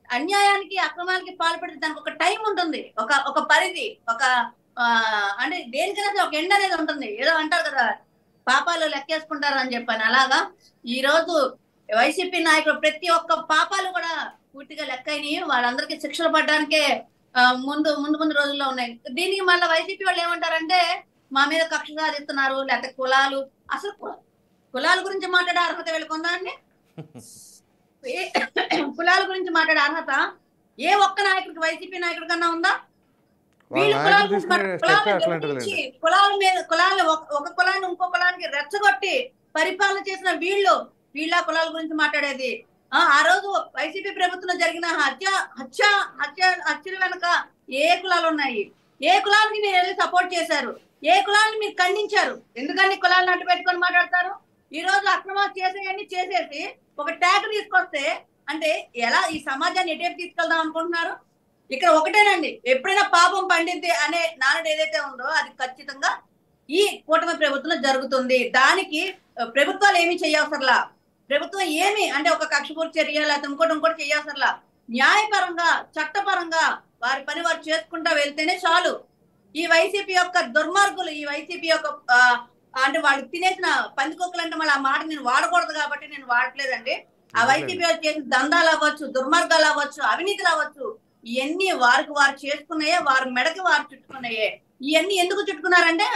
అన్యాయానికి అక్రమాలకి పాల్పడితే దానికి ఒక టైం ఉంటుంది, ఒక పరిధి, అంటే దేనికైనా ఒక ఎండ్ అనేది ఉంటుంది. ఏదో అంటారు కదా పాపాలు లెక్కేసుకుంటారు అని చెప్పని, అలాగా ఈ రోజు వైసీపీ నాయకులు ప్రతి ఒక్క పాపాలు కూడా పూర్తిగా లెక్క అయినాయి. వాళ్ళందరికీ శిక్షలు పడడానికే ముందు రోజుల్లో ఉన్నాయి. దీనికి మళ్ళీ వైసీపీ వాళ్ళు ఏమంటారంటే మా మీద కక్ష సాధిస్తున్నారు, లేకపోతే కులాలు. అసలు కులాల గురించి మాట్లాడే అర్హత వీళ్ళకుందా అండి? కులాల గురించి మాట్లాడే అర్హత ఏ ఒక్క నాయకుడికి, వైసీపీ నాయకుడి కన్నా ఉందా? వీళ్ళు కులాలు ఒక కులాన్ని ఇంకో కులానికి రెచ్చగొట్టి పరిపాలన చేసిన వీళ్ళ కులాల గురించి మాట్లాడేది. ఆ రోజు వైసీపీ ప్రభుత్వంలో జరిగిన హత్యల వెనక ఏ కులాలు ఉన్నాయి? ఏ కులానికి మీరు సపోర్ట్ చేశారు? ఏ కులాన్ని మీరు ఖండించారు? ఎందుకని కులాలను అడ్డు పెట్టుకొని మాట్లాడతారు? ఈ రోజు అక్రమాలు చేసేసి ఒక ట్యాగ్ తీసుకొస్తే అంటే ఎలా ఈ సమాజాన్ని ఎటేపు తీసుకెళ్దాం అనుకుంటున్నారు? ఇక్కడ ఒకటేనండి, ఎప్పుడైనా పాపం పండిద్ది అనే నానుడు ఏదైతే ఉందో అది ఖచ్చితంగా ఈ కూటమి ప్రభుత్వంలో జరుగుతుంది. దానికి ప్రభుత్వాలు ఏమీ చేయవసరలా. ప్రభుత్వం ఏమి అంటే ఒక కక్షపూర్తి చర్య లేకపోతే ఇంకోటి చేయవసరలా. న్యాయపరంగా చట్టపరంగా వారి పని వారు చేసుకుంటా వెళ్తేనే చాలు. ఈ వైసీపీ యొక్క దుర్మార్గులు, ఈ వైసీపీ యొక్క అంటే వాళ్ళు తినేసిన పందికొక్కులు అంటే మళ్ళీ ఆ మాట నేను వాడకూడదు కాబట్టి నేను వాడట్లేదండి. ఆ వైసీపీ చేసిన దందాలు అవ్వచ్చు, దుర్మార్గాలు అవ్వచ్చు, అవినీతులు అవ్వచ్చు, ఇవన్నీ వారికి వారు చేసుకున్నాయే, వారి మెడకి వారు చుట్టుకున్నాయే. ఇవన్నీ ఎందుకు చుట్టుకున్నారంటే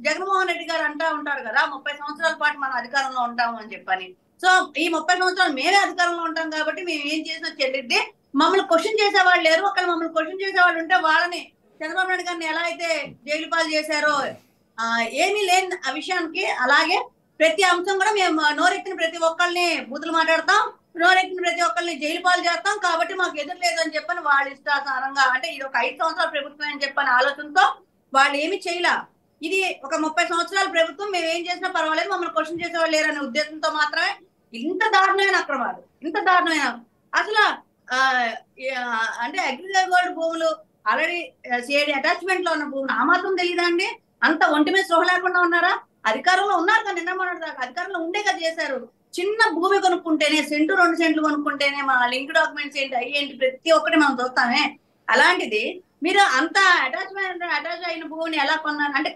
జగన్మోహన్ రెడ్డి గారు అంటా ఉంటారు కదా 30 సంవత్సరాల పాటు మనం అధికారంలో ఉంటాము అని చెప్పని. సో ఈ 30 సంవత్సరాలు మేమే అధికారంలో ఉంటాం కాబట్టి మేము ఏం చేసినా చెల్లిద్ది. మమ్మల్ని క్వశ్చన్ చేసేవాళ్ళు లేరు. ఒకవేళ మమ్మల్ని క్వశ్చన్ చేసేవాళ్ళు ఉంటే వాళ్ళని చంద్రబాబు నాయుడు గారిని ఎలా అయితే జైలు పాలు చేశారో ఏమీ లేని ఆ విషయానికి, అలాగే ప్రతి అంశం కూడా మేము నోరెత్తిన ప్రతి ఒక్కరిని బూతులు మాట్లాడతాం, నోరెత్తిన ప్రతి ఒక్కరిని జైలు పాలు చేస్తాం కాబట్టి మాకు ఎదురు లేదు అని చెప్పని వాళ్ళు ఇష్టాసారంగా, అంటే ఇది ఒక 5 సంవత్సరాల ప్రభుత్వం అని చెప్పని ఆలోచనతో వాళ్ళు ఏమి చేయలే. ఇది ఒక 30 సంవత్సరాల ప్రభుత్వం, మేము ఏం చేసినా పర్వాలేదు, మమ్మల్ని క్వశ్చన్ చేసేవాళ్ళు లేరనే ఉద్దేశంతో మాత్రమే ఇంత దారుణమైన అక్రమాలు, ఇంత దారుణమైన అసలు అంటే అగ్రికల్చర్ భూములు ఆల్రెడీ సిఐడి అటాచ్మెంట్ లో ఉన్న భూములు ఆ మాత్రం తెలియదా అండి? అంత ఒంటి మీద స్పృహ లేకుండా ఉన్నారా? అధికారంలో ఉన్నారు కదా, నిన్న మొన్నటి దాకా అధికారంలో ఉండే కదా చేశారు. చిన్న భూమి కొనుక్కుంటేనే, 1-2 సెంట్లు కొనుక్కుంటేనే మా లింక్ డాక్యుమెంట్స్ ఏంటి, అవి ఏంటి, ప్రతి ఒక్కటి మనం చూస్తామే. అలాంటిది మీరు అంత అటాచ్ అయిన భూమిని ఎలా కొన్నారు అంటే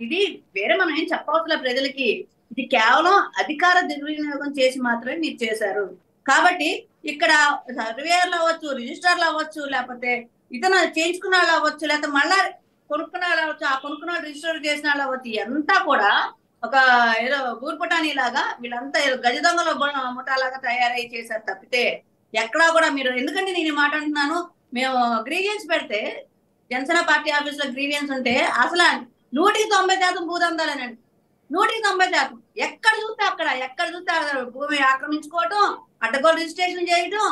ఇది వేరే మనం ఏం చెప్పవసలే ప్రజలకి. ఇది కేవలం అధికార దుర్వినియోగం చేసి మాత్రమే మీరు చేశారు. కాబట్టి ఇక్కడ సర్వేయర్లు అవ్వచ్చు, రిజిస్టర్లు అవ్వచ్చు, లేకపోతే ఇతను చేయించుకున్న వాళ్ళు అవ్వచ్చు, లేకపోతే మళ్ళా కొనుక్కున్న వాళ్ళు అవ్వచ్చు, ఆ కొనుక్కున్న వాళ్ళు రిజిస్టర్ చేసిన వాళ్ళు అవ్వచ్చు, అంతా కూడా ఒక ఏదో బూర్పుటాని లాగా వీళ్ళంతా ఏదో గజ దొంగల ముఠాలాగా తయారై చేశారు తప్పితే ఎక్కడా కూడా మీరు, ఎందుకంటే నేను ఈ మాట అంటున్నాను, మేము గ్రీవియన్స్ పెడితే జనసేన పార్టీ ఆఫీస్ లో గ్రీవియన్స్ ఉంటే అసలు 100% భూదందాలేనండి. 100% ఎక్కడ చూస్తే అక్కడ భూమి ఆక్రమించుకోవటం, అడ్డగోలు రిజిస్ట్రేషన్ చేయటం,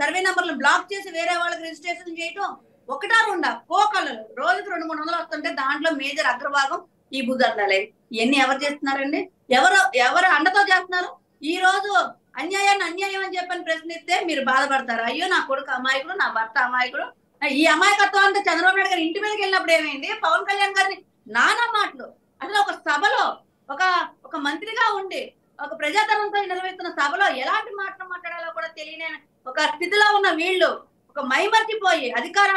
సర్వే నంబర్లు బ్లాక్ చేసి వేరే వాళ్ళకి రిజిస్ట్రేషన్ చేయటం, ఒకటా రెండా కోకళ్ళు రోజుకు 200-300 వస్తుంటే దాంట్లో మేజర్ అగ్రభాగం ఈ భూదందాలే. ఇవన్నీ ఎవరు చేస్తున్నారండి? ఎవరు అండతో చేస్తున్నారు? ఈ రోజు అన్యాయాన్ని అన్యాయం అని చెప్పని ప్రశ్నిస్తే మీరు బాధపడతారు. అయ్యో నా కొడుకు అమాయకుడు, నా భర్త అమాయకుడు. ఈ అమాయకత్వం అంతా చంద్రబాబు నాయుడు గారు ఇంటి మీదకి వెళ్ళినప్పుడు ఏమైంది? పవన్ కళ్యాణ్ గారిని నానా మాటలు, అసలు ఒక సభలో ఒక మంత్రిగా ఉండి ఒక ప్రజాధనంతో నిర్వహిస్తున్న సభలో ఎలాంటి మాటలు మాట్లాడాలో కూడా తెలియని ఒక స్థితిలో ఉన్న వీళ్ళు ఒక మైమర్చిపోయి అధికార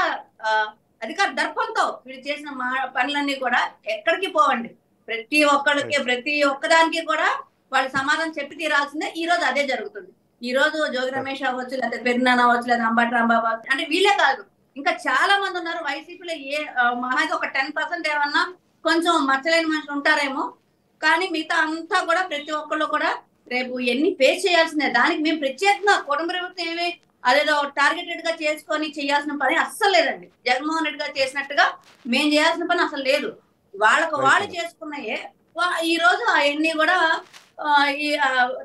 దర్పంతో వీళ్ళు చేసిన పనులన్నీ కూడా ఎక్కడికి పోవండి. ప్రతి ఒక్కదానికి కూడా వాళ్ళు సమాధానం చెప్పి తీరాల్సిందే. ఈ రోజు అదే జరుగుతుంది. ఈ రోజు జోగి రమేష్ అవ్వచ్చు, లేకపోతే పెరినాన్న అవ్వచ్చు, లేదా అంబటి రాంబాబు అవ్వచ్చు, అంటే వీళ్ళే కాదు ఇంకా చాలా మంది ఉన్నారు వైసీపీలో. మహాగా ఒక 10% ఏమన్నా కొంచెం మచ్చలేని మనుషులు ఉంటారేమో, కానీ మిగతా అంతా కూడా ప్రతి ఒక్కళ్ళు కూడా రేపు ఎన్ని ఫేస్ చేయాల్సిందే. దానికి మేము ప్రత్యేకంగా కుటుంబ ప్రభుత్వం ఏమి అదేదో టార్గెటెడ్ గా చేసుకొని చేయాల్సిన పని అస్సలు లేదండి. జగన్మోహన్ రెడ్డి గారు చేసినట్టుగా మేము చేయాల్సిన పని అసలు లేదు. వాళ్ళు చేసుకున్నాయే ఈ రోజు అవన్నీ కూడా ఈ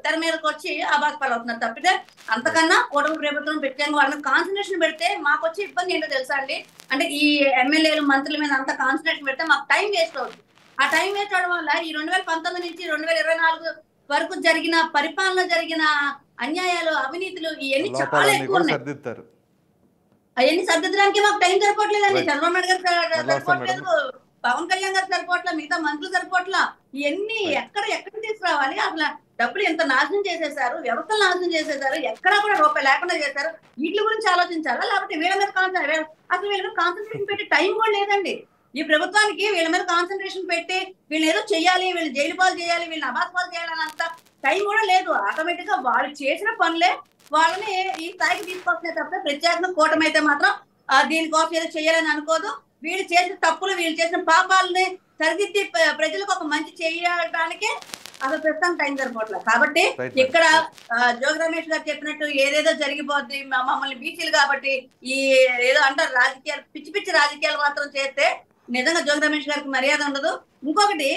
తెర మీదకి వచ్చి ఆబాస్పాలు అవుతున్నారు తప్పితే అంతకన్నా కుటుంబ ప్రభుత్వం ప్రత్యేకంగా వాళ్ళని కాన్సన్ట్రేషన్ పెడితే మాకు వచ్చే ఇబ్బంది ఏంటో తెలుసా అండి? అంటే ఈ ఎమ్మెల్యేలు మంత్రుల మీద అంత కాన్సన్ట్రేషన్ పెడితే మాకు టైం వేస్ట్ అవుతుంది. ఆ టైం వేస్ట్ అవడం వల్ల ఈ 2019 నుంచి 2024 వరకు జరిగిన పరిపాలన జరిగిన అన్యాయాలు, అవినీతులు ఇవన్నీ చాలా ఎక్కువ ఉన్నాయి. అవన్నీ సర్దిద్దడానికి మాకు టైం సరిపోవట్లేదండి. చంద్రబాబు నాయుడు గారు సరిపోవట్లేదు, పవన్ కళ్యాణ్ గారు సరిపోవట్ల, మిగతా మంత్రులు సరిపోవట్ల. ఇవన్నీ ఎక్కడ తీసుకురావాలి? అసలు డబ్బులు ఎంత నాశనం చేసేసారు, వ్యవస్థలు నాశనం చేసేసారు, ఎక్కడా కూడా రూపాయి లేకుండా చేశారు. వీటి గురించి ఆలోచించాలా? లేకపోతే వీళ్ళ మీద అసలు వీళ్ళ మీద కాన్సన్ట్రేషన్ పెట్టి టైం కూడా లేదండి ఈ ప్రభుత్వానికి. వీళ్ళ మీద కాన్సన్ట్రేషన్ పెట్టి వీళ్ళు ఏదో చెయ్యాలి, వీళ్ళు జైలు పాలు చేయాలి, వీళ్ళని అబాస్ పాలు చేయాలని అంత టైం కూడా లేదు. ఆటోమేటిక్ గా వాళ్ళు చేసిన పనులే వాళ్ళని ఈ స్థాయికి తీసుకొస్తున్నాయి తప్ప ప్రత్యేకంగా కూటమి అయితే మాత్రం దీనికోసం ఏదో చెయ్యాలని అనుకోదు. వీళ్ళు చేసిన తప్పులు, వీళ్ళు చేసిన పాపాలని సరిదిద్ది ప్రజలకు ఒక మంచి చేయడానికి అసలు ప్రస్తుతం టైం సరిపోవట్లేదు. కాబట్టి ఇక్కడ జోగి రమేష్ గారు చెప్పినట్టు ఏదేదో జరిగిపోద్ది, మమ్మల్ని బీసీలు కాబట్టి ఈ ఏదో అంటారు రాజకీయాలు, పిచ్చి రాజకీయాలు మాత్రం చేస్తే నిజంగా జోగి రమేష్ గారికి మర్యాద ఉండదు. ఇంకొకటి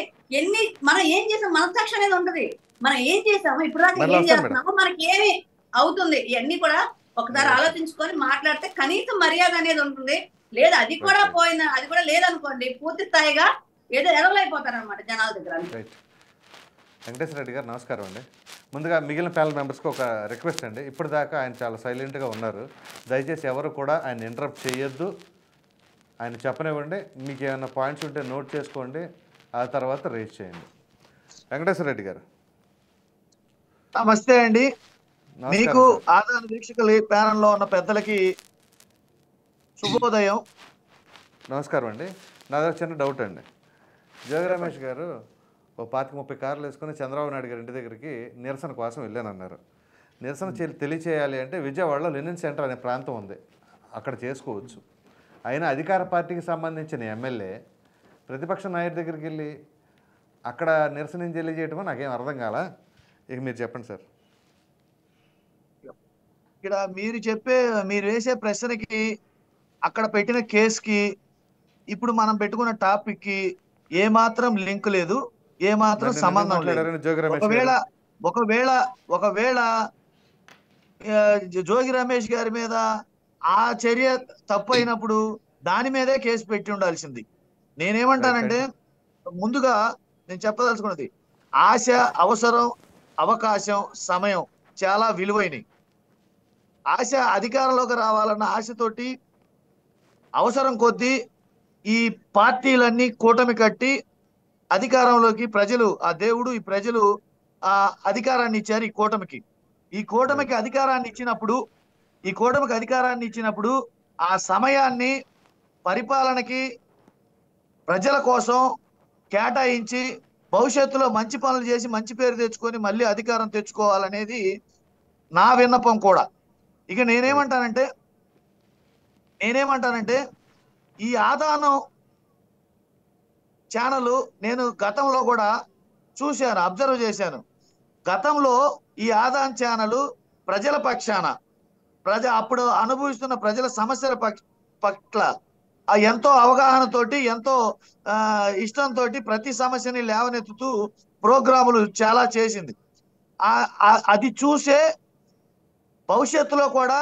మనం ఏం చేసాం మనస్సాక్షి అనేది ఉంటది. మనం ఏం చేసాము, ఇప్పుడు దాకా ఏం చేస్తున్నామో, మనకి ఏమి అవుతుంది, ఇవన్నీ కూడా ఒకసారి ఆలోచించుకొని మాట్లాడితే కనీసం మర్యాద అనేది ఉంటుంది. లేదు అది కూడా పోయింది, అది కూడా లేదనుకోండి, పూర్తి స్థాయిగా ఏదో ఎరవలైపోతారు అనమాట జనాల దగ్గర. వెంకటేశ్వర రెడ్డి గారు నమస్కారం అండి. ముందుగా మిగిలిన ప్యానల్ మెంబర్స్కి ఒక రిక్వెస్ట్ అండి. ఇప్పటిదాకా ఆయన చాలా సైలెంట్గా ఉన్నారు. దయచేసి ఎవరు కూడా ఆయన ఇంటరప్ట్ చేయొద్దు, ఆయన చెప్పనివ్వండి. మీకు ఏమైనా పాయింట్స్ ఉంటే నోట్ చేసుకోండి, ఆ తర్వాత రేజ్ చేయండి. వెంకటేశ్వర రెడ్డి గారు నమస్తే అండి. మీకు ఆదాన వీక్షకులు ప్యానల్లో ఉన్న పెద్దలకి శుభోదయం. నమస్కారం అండి. నాదో చిన్న డౌట్ అండి. జోగి రమేష్ గారు 25-30 కార్లు వేసుకుని చంద్రబాబు నాయుడు గారి ఇంటి దగ్గరికి నిరసన కోసం వెళ్ళానన్నారు. నిరసన తెలియచేయాలి అంటే విజయవాడలో లెనిన్ సెంటర్ అనే ప్రాంతం ఉంది, అక్కడ చేసుకోవచ్చు. అయినా అధికార పార్టీకి సంబంధించిన ఎమ్మెల్యే ప్రతిపక్ష నాయకుడి దగ్గరికి వెళ్ళి అక్కడ నిరసన తెలియజేయటమో నాకేం అర్థం కాల. ఇక మీరు చెప్పండి సార్. ఇక్కడ మీరు వేసే ప్రశ్నకి, అక్కడ పెట్టిన కేసుకి, ఇప్పుడు మనం పెట్టుకున్న టాపిక్ కి ఏమాత్రం లింక్ లేదు, ఏమాత్రం సంబంధం లేదు. ఒకవేళ జోగి రమేష్ గారి మీద ఆ చర్య తప్పు అయినప్పుడు దాని మీదే కేసు పెట్టి ఉండాల్సింది. నేనేమంటానంటే, ముందుగా నేను చెప్పదలుచుకున్నది, ఆశ, అవసరం, అవకాశం, సమయం చాలా విలువైనవి. ఆశ అధికారంలోకి రావాలన్న ఆశతోటి అవసరం కొద్దీ ఈ పార్టీలన్నీ కూటమి కట్టి అధికారంలోకి ప్రజలు, ఆ దేవుడు, ఈ ప్రజలు ఆ అధికారాన్ని ఇచ్చారు. ఈ కూటమికి అధికారాన్ని ఇచ్చినప్పుడు ఆ సమయాన్ని పరిపాలనకి, ప్రజల కోసం కేటాయించి భవిష్యత్తులో మంచి పనులు చేసి మంచి పేరు తెచ్చుకొని మళ్ళీ అధికారం తెచ్చుకోవాలనేది నా విన్నపం కూడా. ఇక నేనేమంటానంటే ఈ ఆదానం ఛానల్ నేను గతంలో కూడా చూశాను, అబ్జర్వ్ చేశాను. గతంలో ఈ ఆదాన్ ఛానల్ ప్రజల పక్షాన అప్పుడు అనుభవిస్తున్న ప్రజల సమస్యల పట్ల ఎంతో అవగాహనతోటి, ఎంతో ఇష్టంతో ప్రతి సమస్యని లేవనెత్తుతూ ప్రోగ్రాములు చాలా చేసింది. అది చూసే భవిష్యత్తులో కూడా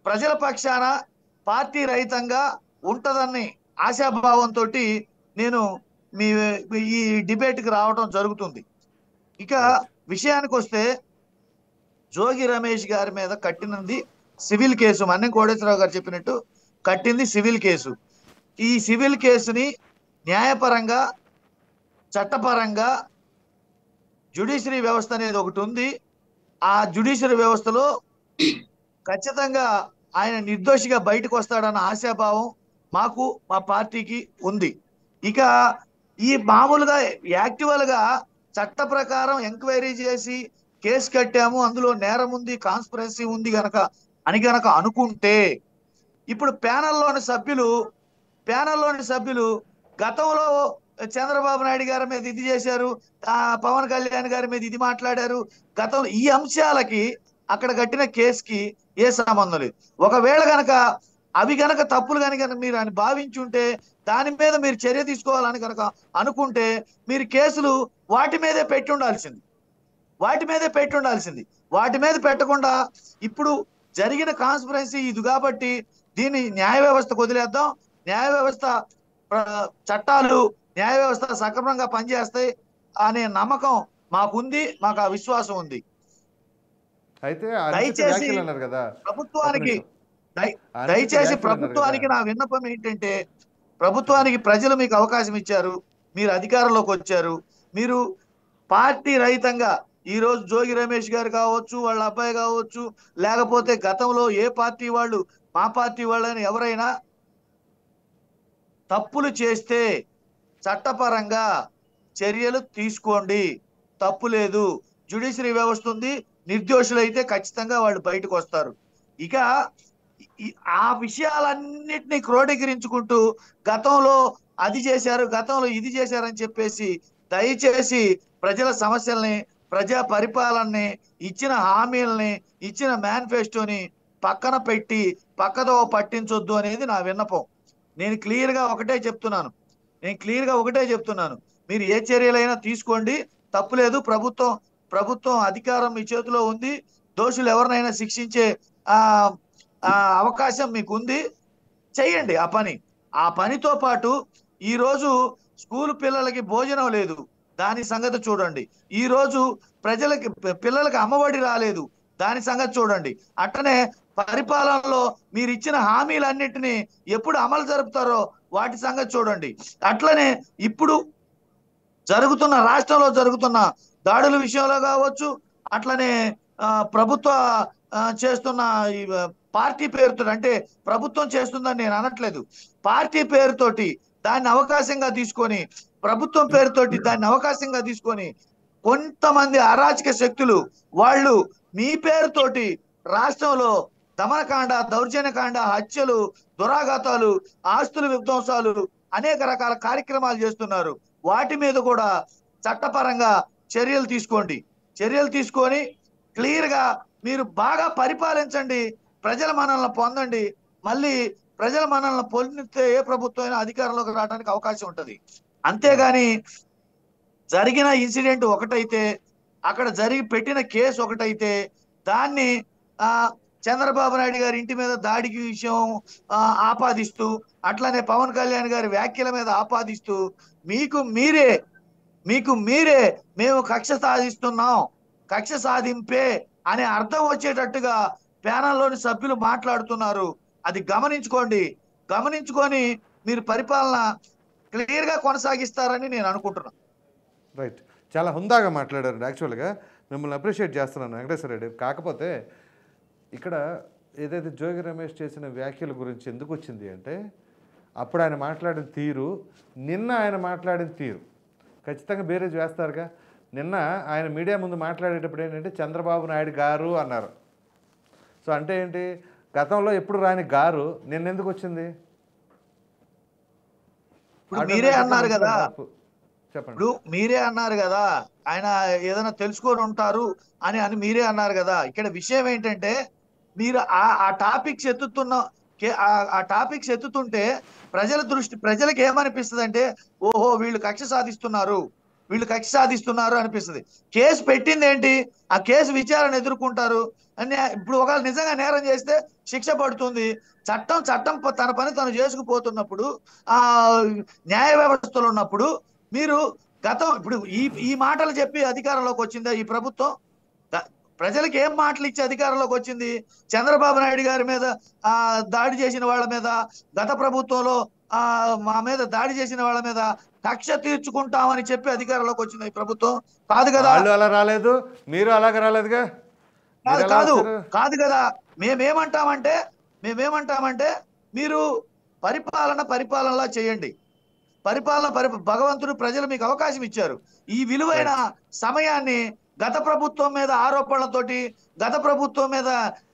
ప్రజల పక్షాన పార్టీ రహితంగా ఉంటదని ఆశాభావంతో నేను ఈ డిబేట్కి రావడం జరుగుతుంది. ఇక విషయానికి వస్తే, జోగి రమేష్ గారి మీద కట్టినది సివిల్ కేసు. మన్నెం కోటేశ్వరరావు గారు చెప్పినట్టు కట్టింది సివిల్ కేసు. ఈ సివిల్ కేసుని న్యాయపరంగా, చట్టపరంగా జ్యుడిషియరీ వ్యవస్థ అనేది ఒకటి ఉంది. ఆ జ్యుడిషియరీ వ్యవస్థలో ఖచ్చితంగా ఆయన నిర్దోషిగా బయటకు వస్తాడన్న ఆశాభావం మాకు, మా పార్టీకి ఉంది. ఇక ఈ మామూలుగా యాక్టివల్గా చట్ట ప్రకారం ఎంక్వైరీ చేసి కేసు కట్టాము, అందులో నేరం ఉంది, కాన్స్పిరసీ ఉంది గనక అనుకుంటే, ఇప్పుడు ప్యానల్లోని సభ్యులు గతంలో చంద్రబాబు నాయుడు గారి మీద ఇది చేశారు, పవన్ కళ్యాణ్ గారి మీద ఇది మాట్లాడారు, గతంలో ఈ అంశాలకి అక్కడ కట్టిన కేసుకి ఏ సంబంధం లేదు. ఒకవేళ గనక అవి గనక తప్పులు కనుక మీరు అని భావించుంటే, దాని మీద మీరు చర్య తీసుకోవాలని కనుక అనుకుంటే, మీరు కేసులు వాటి మీదే పెట్టి ఉండాల్సింది. వాటి మీద పెట్టకుండా ఇప్పుడు జరిగిన కాన్స్పిరసీ ఇది కాబట్టి దీన్ని న్యాయ వ్యవస్థకు వదిలేద్దాం, న్యాయ వ్యవస్థ చట్టాలు, న్యాయ వ్యవస్థ సక్రమంగా పనిచేస్తాయి అనే నమ్మకం మాకుంది, మాకు ఆ విశ్వాసం ఉంది. అయితే దయచేసి ప్రభుత్వానికి నా విన్నపం ఏంటంటే, ప్రభుత్వానికి ప్రజలు మీకు అవకాశం ఇచ్చారు, మీరు అధికారంలోకి వచ్చారు, మీరు పార్టీ రహితంగా ఈ రోజు జోగి రమేష్ గారు కావచ్చు, వాళ్ళ అబ్బాయి కావచ్చు, లేకపోతే గతంలో ఏ పార్టీ వాళ్ళు, మా పార్టీ వాళ్ళని ఎవరైనా తప్పులు చేస్తే చట్టపరంగా చర్యలు తీసుకోండి, తప్పు లేదు. జ్యుడిషియరీ వ్యవస్థ ఉంది, నిర్దోషులైతే ఖచ్చితంగా వాళ్ళు బయటకు వస్తారు. ఇక ఆ విషయాలన్నిటినీ క్రోడీకరించుకుంటూ గతంలో అది చేశారు, గతంలో ఇది చేశారని చెప్పేసి దయచేసి ప్రజల సమస్యల్ని, ప్రజా పరిపాలనని, ఇచ్చిన హామీలని, ఇచ్చిన మేనిఫెస్టోని పక్కన పెట్టి పక్కదో పట్టించొద్దు అనేది నా విన్నపం. నేను క్లియర్గా ఒకటే చెప్తున్నాను, మీరు ఏ చర్యలైనా తీసుకోండి, తప్పులేదు. ప్రభుత్వం అధికారం మీ చేతిలో ఉంది, దోషులు ఎవరినైనా శిక్షించే అవకాశం మీకు ఉంది, చెయ్యండి ఆ పనితో పాటు ఈరోజు స్కూల్ పిల్లలకి భోజనం లేదు, దాని సంగతి చూడండి. ఈ రోజు పిల్లలకి అమ్మఒడి రాలేదు, దాని సంగతి చూడండి. అట్టనే పరిపాలనలో మీరు ఇచ్చిన హామీలన్నిటినీ ఎప్పుడు అమలు జరుపుతారో వాటి సంగతి చూడండి. అట్లనే ఇప్పుడు రాష్ట్రంలో జరుగుతున్న దాడుల విషయంలో కావచ్చు, అట్లనే ప్రభుత్వ చేస్తున్న ఈ పార్టీ పేరుతో, అంటే ప్రభుత్వం చేస్తుందని నేను అనట్లేదు, పార్టీ పేరుతోటి దాన్ని అవకాశంగా తీసుకొని, ప్రభుత్వం పేరుతోటి దాన్ని అవకాశంగా తీసుకొని కొంతమంది అరాచక శక్తులు వాళ్ళు మీ పేరుతోటి రాష్ట్రంలో దమనకాండ, దౌర్జన్యకాండ, హత్యలు, దురాఘాతాలు, ఆస్తుల విధ్వంసాలు, అనేక రకాల కార్యక్రమాలు చేస్తున్నారు. వాటి మీద కూడా చట్టపరంగా చర్యలు తీసుకొని క్లియర్గా మీరు బాగా పరిపాలించండి, ప్రజల మనల్ని పొందండి. మళ్ళీ ప్రజల మనల్ని పొందితే ఏ ప్రభుత్వం అయినా అధికారంలోకి రావడానికి అవకాశం ఉంటుంది. అంతేగాని జరిగిన ఇన్సిడెంట్ ఒకటైతే, అక్కడ పెట్టిన కేసు ఒకటైతే, దాన్ని చంద్రబాబు నాయుడు గారి ఇంటి మీద దాడికి విషయం ఆపాదిస్తూ, అట్లనే పవన్ కళ్యాణ్ గారి వ్యాఖ్యల మీద ఆపాదిస్తూ, మీకు మీరే మేము కక్ష సాధింపే అనే అర్థం వచ్చేటట్టుగా ప్యానల్లోని సభ్యులు మాట్లాడుతున్నారు. అది గమనించుకొని మీరు పరిపాలన క్లియర్గా కొనసాగిస్తారని నేను అనుకుంటున్నాను. రైట్, చాలా హుందాగా మాట్లాడారు. యాక్చువల్గా మిమ్మల్ని అప్రిషియేట్ చేస్తున్నాను వెంకటేశ్వర రెడ్డి. కాకపోతే ఇక్కడ ఏదైతే జోగి రమేష్ చేసిన వ్యాఖ్యల గురించి ఎందుకు వచ్చింది అంటే, అప్పుడు ఆయన మాట్లాడిన తీరు, నిన్న ఆయన మాట్లాడిన తీరు ఖచ్చితంగా బేరేజ్ వేస్తారుగా. నిన్న ఆయన మీడియా ముందు మాట్లాడేటప్పుడు ఏంటంటే చంద్రబాబు నాయుడు గారు అన్నారు. సో అంటే ఏంటి, గతంలో ఎప్పుడు రాని గారు నిన్న ఎందుకు వచ్చింది? మీరే అన్నారు కదా, చెప్పండి. ఇప్పుడు మీరే అన్నారు కదా, ఆయన ఏదైనా తెలుసుకొని ఉంటారు అని అని మీరే అన్నారు కదా. ఇక్కడ విషయం ఏంటంటే, మీరు ఆ టాపిక్స్ ఆ టాపిక్స్ ఎత్తుతుంటే ప్రజలకు ఏమనిపిస్తుంది అంటే, ఓహో వీళ్ళు కక్ష సాధిస్తున్నారు అనిపిస్తుంది. కేసు పెట్టింది ఏంటి? ఆ కేసు విచారణ ఎదుర్కొంటారు అని. ఇప్పుడు ఒకవేళ నిజంగా నేరం చేస్తే శిక్ష పడుతుంది. చట్టం తన పని తను చేసుకుపోతున్నప్పుడు, ఆ న్యాయ వ్యవస్థలో ఉన్నప్పుడు మీరు ఇప్పుడు ఈ మాటలు చెప్పి అధికారంలోకి వచ్చిందా ఈ ప్రభుత్వం? ప్రజలకు ఏం మాటలు ఇచ్చి అధికారంలోకి వచ్చింది? చంద్రబాబు నాయుడు గారి మీద దాడి చేసిన వాళ్ళ మీద, గత ప్రభుత్వంలో మా మీద దాడి చేసిన వాళ్ళ మీద కక్ష తీర్చుకుంటామని చెప్పి అధికారంలోకి వచ్చింది ఈ ప్రభుత్వం? కాదు కదా. వాళ్ళు అలా రాలేదు, మీరు అలాగే రాలేదుగా. కాదు కదా. మేమేమంటామంటే మీరు పరిపాలనలా చేయండి. భగవంతుడు ప్రజలు మీకు అవకాశం ఇచ్చారు. ఈ విలువైన సమయాన్ని గత ప్రభుత్వం మీద ఆరోపణలతోటి, గత ప్రభుత్వం మీద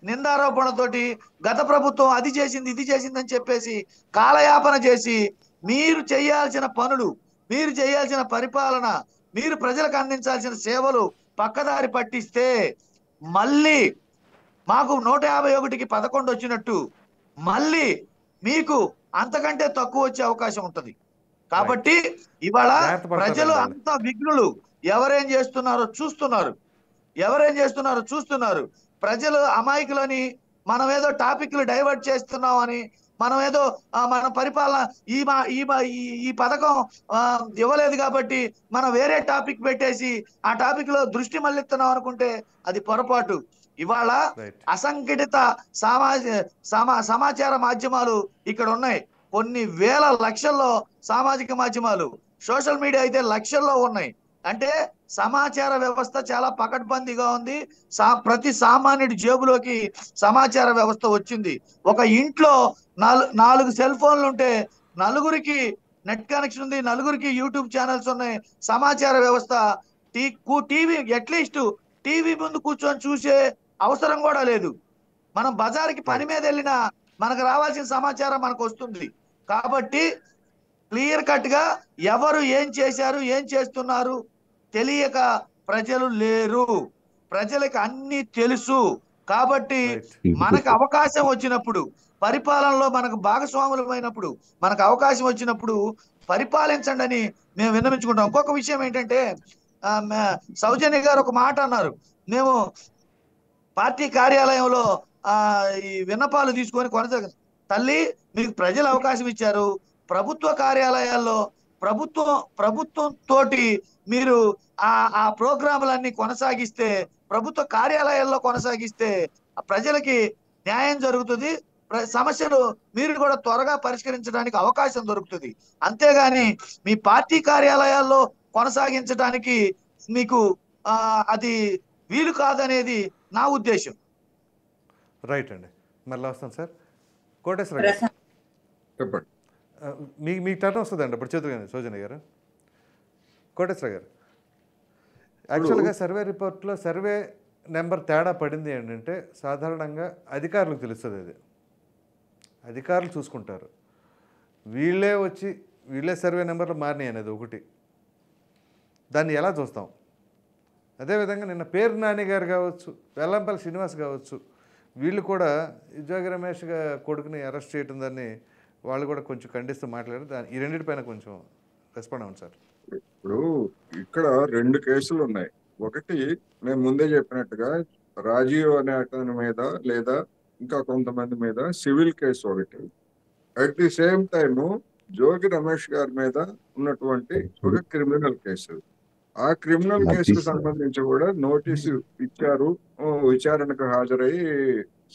నిందారోపణలతోటి, గత ప్రభుత్వం అది చేసింది ఇది చేసిందని చెప్పేసి కాలయాపన చేసి, మీరు చేయాల్సిన పనులు, మీరు చేయాల్సిన పరిపాలన, మీరు ప్రజలకు అందించాల్సిన సేవలు పక్కదారి పట్టిస్తే మళ్ళీ మాకు 151కి 11 వచ్చినట్టు మళ్ళీ మీకు అంతకంటే తక్కువ వచ్చే అవకాశం ఉంటుంది. కాబట్టి ఇవాళ ప్రజలు అంత విఘ్నులు. ఎవరేం చేస్తున్నారో చూస్తున్నారు. ప్రజలు అమాయకులని, మనం ఏదో టాపిక్లు డైవర్ట్ చేస్తున్నామని, మనం ఏదో మన పరిపాలన ఈ పథకం ఇవ్వలేదు కాబట్టి మనం వేరే టాపిక్ పెట్టేసి ఆ టాపిక్ లో దృష్టి మళ్ళిస్తున్నాం అనుకుంటే అది పొరపాటు. ఇవాళ అసంఘటిత సమాచార మాధ్యమాలు ఇక్కడ ఉన్నాయి. కొన్ని వేల లక్షల్లో సామాజిక మాధ్యమాలు, సోషల్ మీడియా అయితే లక్షల్లో ఉన్నాయి. అంటే సమాచార వ్యవస్థ చాలా పకడ్బందీగా ఉంది. ప్రతి సామాన్యుడి జేబులోకి సమాచార వ్యవస్థ వచ్చింది. ఒక ఇంట్లో 4 సెల్ ఫోన్లు ఉంటే నలుగురికి నెట్ కనెక్షన్ ఉంది, నలుగురికి యూట్యూబ్ ఛానల్స్ ఉన్నాయి. సమాచార వ్యవస్థ టీవీ అట్లీస్ట్ టీవీ ముందు కూర్చొని చూసే అవసరం కూడా లేదు. మనం బజార్కి పని మీద వెళ్ళినా మనకు రావాల్సిన సమాచారం మనకు వస్తుంది. కాబట్టి క్లియర్ కట్ గా ఎవరు ఏం చేశారు, ఏం చేస్తున్నారు తెలియక ప్రజలు లేరు. ప్రజలకు అన్ని తెలుసు. కాబట్టి మనకు అవకాశం వచ్చినప్పుడు, పరిపాలనలో మనకు భాగస్వాములమైనప్పుడు, మనకు అవకాశం వచ్చినప్పుడు పరిపాలించండి అని మేము విన్నవించుకుంటాం. ఇంకొక విషయం ఏంటంటే, సౌజన్య గారు ఒక మాట అన్నారు, మేము పార్టీ కార్యాలయంలో ఈ విన్నపాలు తీసుకొని కొనసాగుతాం. తల్లి, మీకు ప్రజలు అవకాశం ఇచ్చారు. ప్రభుత్వ కార్యాలయాల్లో ప్రభుత్వం తోటి మీరు ఆ ప్రోగ్రాములన్నీ కొనసాగిస్తే, ప్రభుత్వ కార్యాలయాల్లో కొనసాగిస్తే ప్రజలకి న్యాయం జరుగుతుంది. సమస్యలు మీరు కూడా త్వరగా పరిష్కరించడానికి అవకాశం దొరుకుతుంది. అంతేగాని మీ పార్టీ కార్యాలయాల్లో కొనసాగించడానికి మీకు అది వీలు కాదనేది నా ఉద్దేశం. రైట్ అండి, మళ్ళీ వస్తాను సార్. కోటేశ్వర గారు చెప్పండి. మీకు టర్న్ వస్తుందండి అప్పుడు చేతులు కానీ. సౌజన్య గారు, కోటేశ్వర గారు, యాక్చువల్గా సర్వే రిపోర్ట్లో సర్వే నెంబర్ తేడా పడింది ఏంటంటే, సాధారణంగా అధికారులకు తెలుస్తుంది. అది అధికారులు చూసుకుంటారు. వీళ్ళే సర్వే నెంబర్లు మారినాయి అనేది ఒకటి. దాన్ని ఎలా చూస్తాం? అదేవిధంగా నిన్న పేరు నాని గారు కావచ్చు, వెల్లంపల్లి శ్రీనివాస్ కావచ్చు, వీళ్ళు కూడా జోగి రమేష్ కొడుకుని అరెస్ట్ చేయడం దాన్ని వాళ్ళు కూడా కొంచెం ఖండిస్తూ మాట్లాడారు. ఈ రెండింటిపైన కొంచెం రెస్పాండ్ అవ్వండి సార్. ఇప్పుడు ఇక్కడ 2 కేసులు ఉన్నాయి. ఒకటి నేను ముందే చెప్పినట్టుగా రాజీవ్ అనే అతని మీద లేదా ఇంకా కొంతమంది మీద సివిల్ కేసు ఒకటి. At the same time Jogi Ramesh గారి మీద ఉన్నటువంటి ఒక క్రిమినల్ కేసు. ఆ క్రిమినల్ కేసుకు సంబంధించి కూడా నోటీసు ఇచ్చారు, విచారణకు హాజరై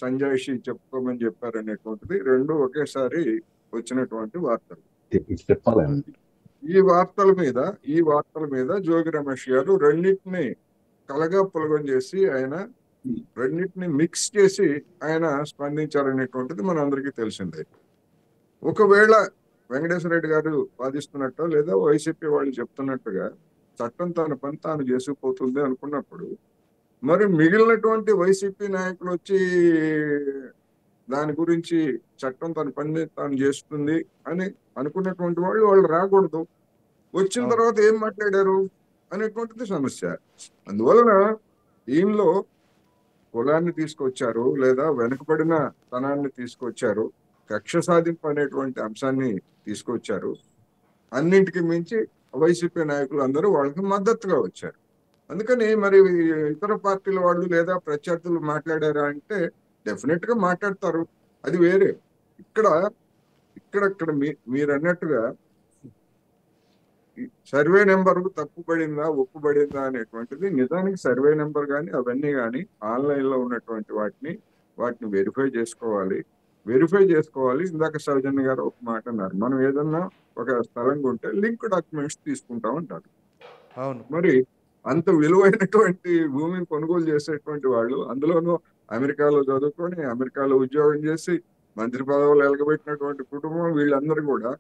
సంజయ్ చెప్పుకోమని చెప్పారు అనేటువంటిది 2 ఒకేసారి వచ్చినటువంటి వార్తలు. ఈ వార్తల మీద జోగి రమేష్ గారు రెండింటిని కలగా పులగం చేసి, ఆయన రెండింటిని మిక్స్ చేసి ఆయన స్పందించారనేటువంటిది మన అందరికీ తెలిసిందే. ఒకవేళ వెంకటేశ్వర రెడ్డి గారు వాదిస్తున్నట్టు లేదా వైసీపీ వాళ్ళు చెప్తున్నట్టుగా చట్టం తన పని తాను చేసుకుపోతుంది అనుకున్నప్పుడు, మరి మిగిలినటువంటి వైసీపీ నాయకులు వచ్చి దాని గురించి చట్టం తన పని తాను చేస్తుంది అని అనుకున్నటువంటి వాళ్ళు రాకూడదు. వచ్చిన తర్వాత ఏం మాట్లాడారు అనేటువంటిది సమస్య. అందువలన దీనిలో కులాన్ని తీసుకొచ్చారు, లేదా వెనుకబడిన తనాన్ని తీసుకొచ్చారు, కక్ష సాధింపు అనేటువంటి అంశాన్ని తీసుకొచ్చారు. అన్నింటికి మించి వైసీపీ నాయకులు అందరూ వాళ్ళకి మద్దతుగా వచ్చారు. అందుకని మరి ఇతర పార్టీల వాళ్ళు లేదా ప్రత్యర్థులు మాట్లాడారా అంటే డెఫినెట్ గా మాట్లాడతారు, అది వేరే. ఇక్కడ మీరు అన్నట్టుగా సర్వే నెంబర్ తప్పుపడిందా ఒప్పుబడిందా అనేటువంటిది నిజానికి సర్వే నెంబర్ కానీ అవన్నీ కానీ ఆన్లైన్ లో ఉన్నటువంటి వాటిని వెరిఫై చేసుకోవాలి. ఇందాక సౌజన్య గారు ఒక మాట అన్నారు, మనం ఏదన్నా ఒక స్థలం కొంటే లింక్ డాక్యుమెంట్స్ తీసుకుంటాం అంటారు. అవును. మరి అంత విలువైనటువంటి భూమిని కొనుగోలు చేసేటువంటి వాళ్ళు, అందులోనూ అమెరికాలో చదువుకొని అమెరికాలో ఉద్యోగం చేసి మంత్రి పదవులు ఎలగబెట్టినటువంటి కుటుంబం, వీళ్ళందరూ కూడా